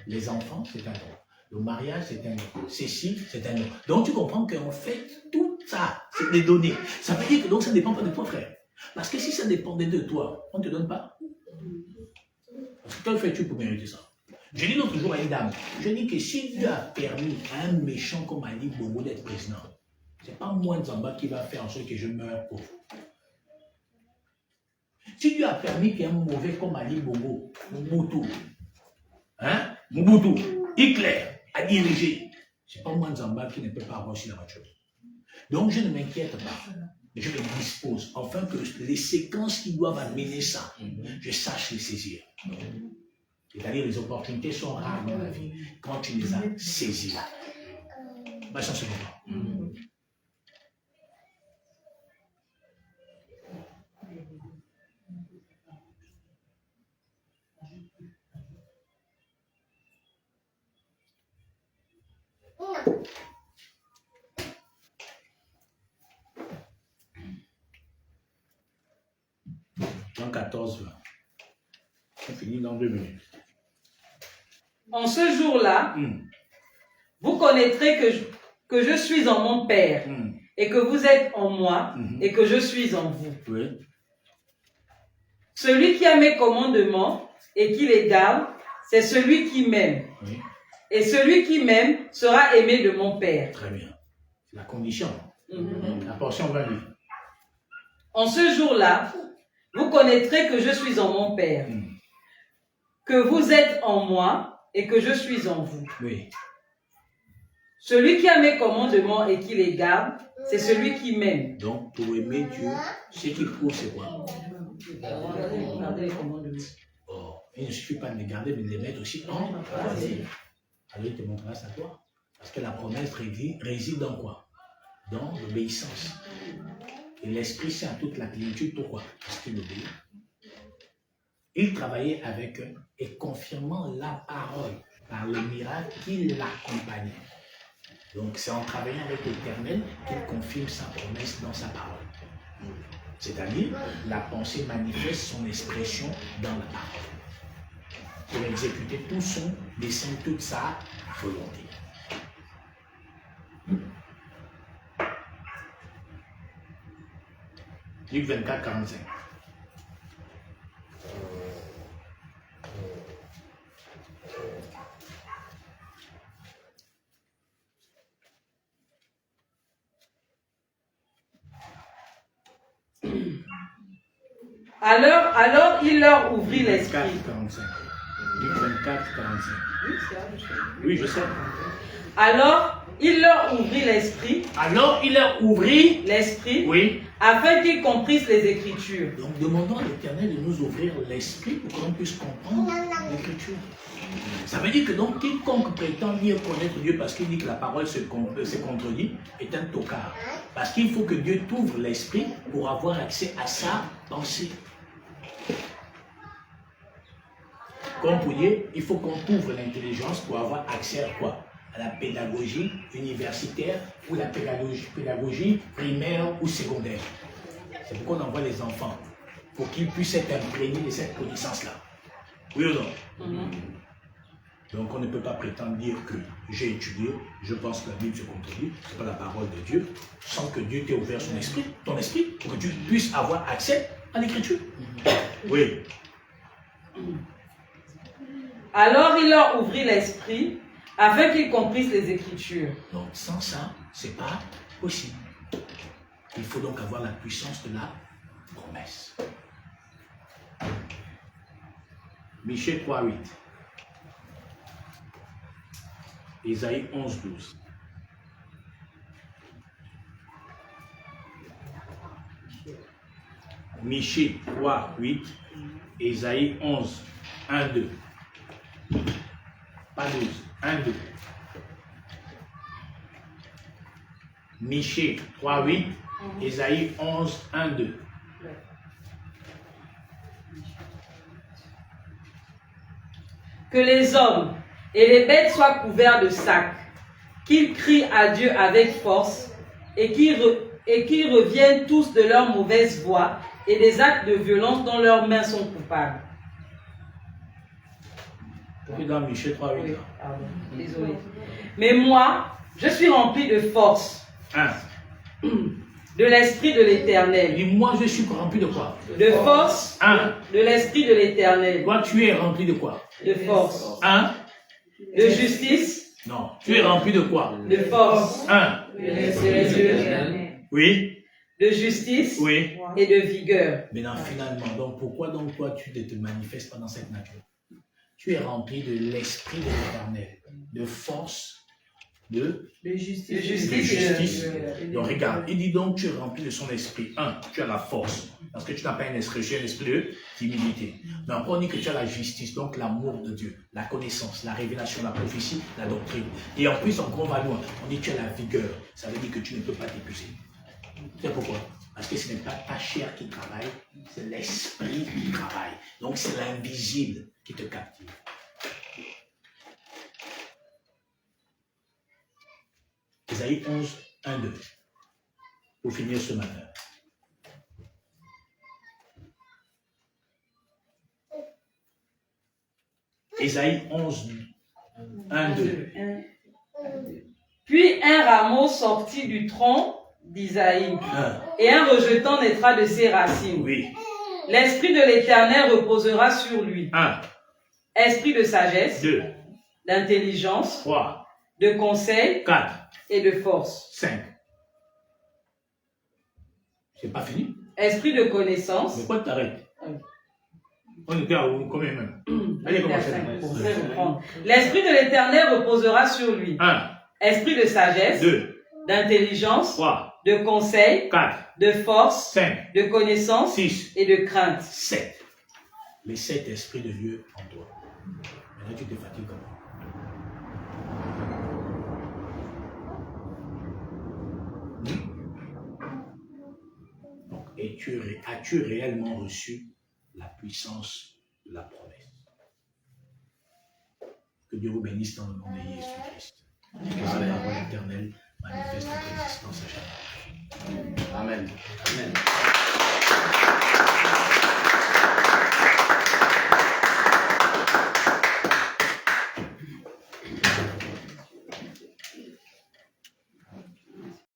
Les enfants, c'est un don. Le mariage, c'est un don. Ceci, c'est un don. Donc tu comprends qu'en fait, tout ça, c'est des données. Ça veut dire que donc ça ne dépend pas de toi, frère. Parce que si ça dépendait de toi, on ne te donne pas. Parce que que fais-tu pour mériter ça? Je dis l'autre jour à une dame, je dis que si Dieu a permis à un méchant comme Ali Bongo d'être président, ce n'est pas moi Nzamba qui va faire en sorte que je meure pauvre. Si Dieu a permis qu'un mauvais comme Ali Bongo, Mobutu, Hitler a dirigé, ce n'est pas moi Nzamba qui ne peut pas avoir aussi la voiture. Donc je ne m'inquiète pas. Je me dispose, afin que les séquences qui doivent amener ça, je sache les saisir. C'est-à-dire les opportunités sont rares dans la vie quand tu les as saisies. Ben, ça, c'est bon. Jean 14, 20. On finit dans 2 minutes. En ce jour-là, vous connaîtrez que je suis en mon Père et que vous êtes en moi et que je suis en vous. Oui. Celui qui a mes commandements et qui les garde, c'est celui qui m'aime. Oui. Et celui qui m'aime sera aimé de mon Père. Très bien. C'est la condition. La portion va lire. En ce jour-là, vous connaîtrez que je suis en mon Père, que vous êtes en moi et que je suis en vous. Oui. Celui qui a mes commandements et qui les garde, c'est celui qui m'aime. Donc, pour aimer Dieu, ce qui prouve, c'est quoi? Garder les commandements. Oh, il ne suffit pas de les garder, mais de les mettre aussi en pratique. Alors, il te montrera ça à toi. Parce que la promesse réside dans quoi? Dans l'obéissance. Et l'Esprit Saint a toute la plénitude. Pourquoi? Parce qu'il obéit. Il travaillait avec eux et confirmant la parole par le miracle qui l'accompagnait. Donc, c'est en travaillant avec l'Éternel qu'il confirme sa promesse dans sa parole. C'est-à-dire, la pensée manifeste son expression dans la parole. Pour exécuter tout son dessein, toute sa volonté. Luc 24, 45. Alors il leur ouvrit l'esprit. Luc 24, 45. Oui, je sais. Alors il leur ouvrit l'esprit. Alors il leur ouvrit l'esprit. Oui. Afin qu'ils comprissent les Écritures. Donc demandons à l'Éternel de nous ouvrir l'esprit pour qu'on puisse comprendre l'Écriture. Ça veut dire que donc quiconque prétend mieux connaître Dieu parce qu'il dit que la parole se contredit est un tocard. Parce qu'il faut que Dieu t'ouvre l'esprit pour avoir accès à sa pensée. Comme pour dire, il faut qu'on t'ouvre l'intelligence pour avoir accès à quoi? À la pédagogie universitaire ou la pédagogie primaire ou secondaire. C'est pourquoi on envoie les enfants, pour qu'ils puissent être imprégnés de cette connaissance-là. Oui ou non? Donc on ne peut pas prétendre dire que j'ai étudié, je pense que la Bible se contredit, ce n'est pas la parole de Dieu, sans que Dieu t'ait ouvert ton esprit, pour que tu puisses avoir accès à l'Écriture. Oui. Alors il leur ouvrit l'esprit, afin qu'ils comprissent les Écritures. Donc sans ça, ce n'est pas possible. Il faut donc avoir la puissance de la promesse. Michée 3:8. Isaïe 11:12. Michée 3:8. Isaïe 11, 1, 2. Pas 12, 1, 2. Michée 3:8. Isaïe 11, 1, 2. Que les hommes et les bêtes soient couverts de sacs, qu'ils crient à Dieu avec force et qu'ils reviennent tous de leur mauvaise voie et des actes de violence dont leurs mains sont coupables. Dans Michée 3:8. Oui, pardon, désolé. Mais moi, je suis rempli de force. 1. De l'Esprit de l'Éternel. Et moi, je suis rempli de quoi? De force. 1. De l'Esprit de l'Éternel. Toi, tu es rempli de quoi? De force. 1. De justice. Non. Tu es rempli de quoi? De force. 1. De l'Esprit. Oui. De justice. Oui. Et de vigueur. Maintenant, finalement, donc pourquoi donc toi, tu ne te manifestes pas dans cette nature? Tu es rempli de l'Esprit de l'Éternel, de force, de justice. Donc regarde, il dit donc tu es rempli de son esprit. 1, tu as la force, parce que tu n'as pas un esprit, tu as un esprit de timidité. Mais après on dit que tu as la justice, donc l'amour de Dieu, la connaissance, la révélation, la prophétie, la doctrine. Et en plus, en gros valeur, on dit que tu as la vigueur. Ça veut dire que tu ne peux pas t'épuiser. C'est pourquoi? Parce que ce n'est pas ta chair qui travaille, c'est l'esprit qui travaille. Donc c'est l'invisible qui te captive. Isaïe 11, 1, 2. Pour finir ce matin. Isaïe 11, 1, 2. Puis un rameau sortit du tronc d'Isaïe, et un rejetant naîtra de ses racines. Oui. L'Esprit de l'Éternel reposera sur lui. 1. Esprit de sagesse, 2. d'intelligence, 3. de conseil 4. et de force. 5. C'est pas fini. Esprit de connaissance. Mais pourquoi tu t'arrêtes? On était à combien même? Allez, commencez. L'Esprit de l'Éternel reposera sur lui. 1. Esprit de sagesse, 2. d'intelligence, 3. de conseil, 4. de force, 5. de connaissance 6. et de crainte. 7. Les 7 esprits de Dieu en toi. Maintenant, tu te fatigues comment? Donc, as-tu réellement reçu la puissance de la promesse? Que Dieu vous bénisse dans le nom de Jésus-Christ. Et que cette parole éternelle manifeste notre existence à chaque fois. Amen. Amen.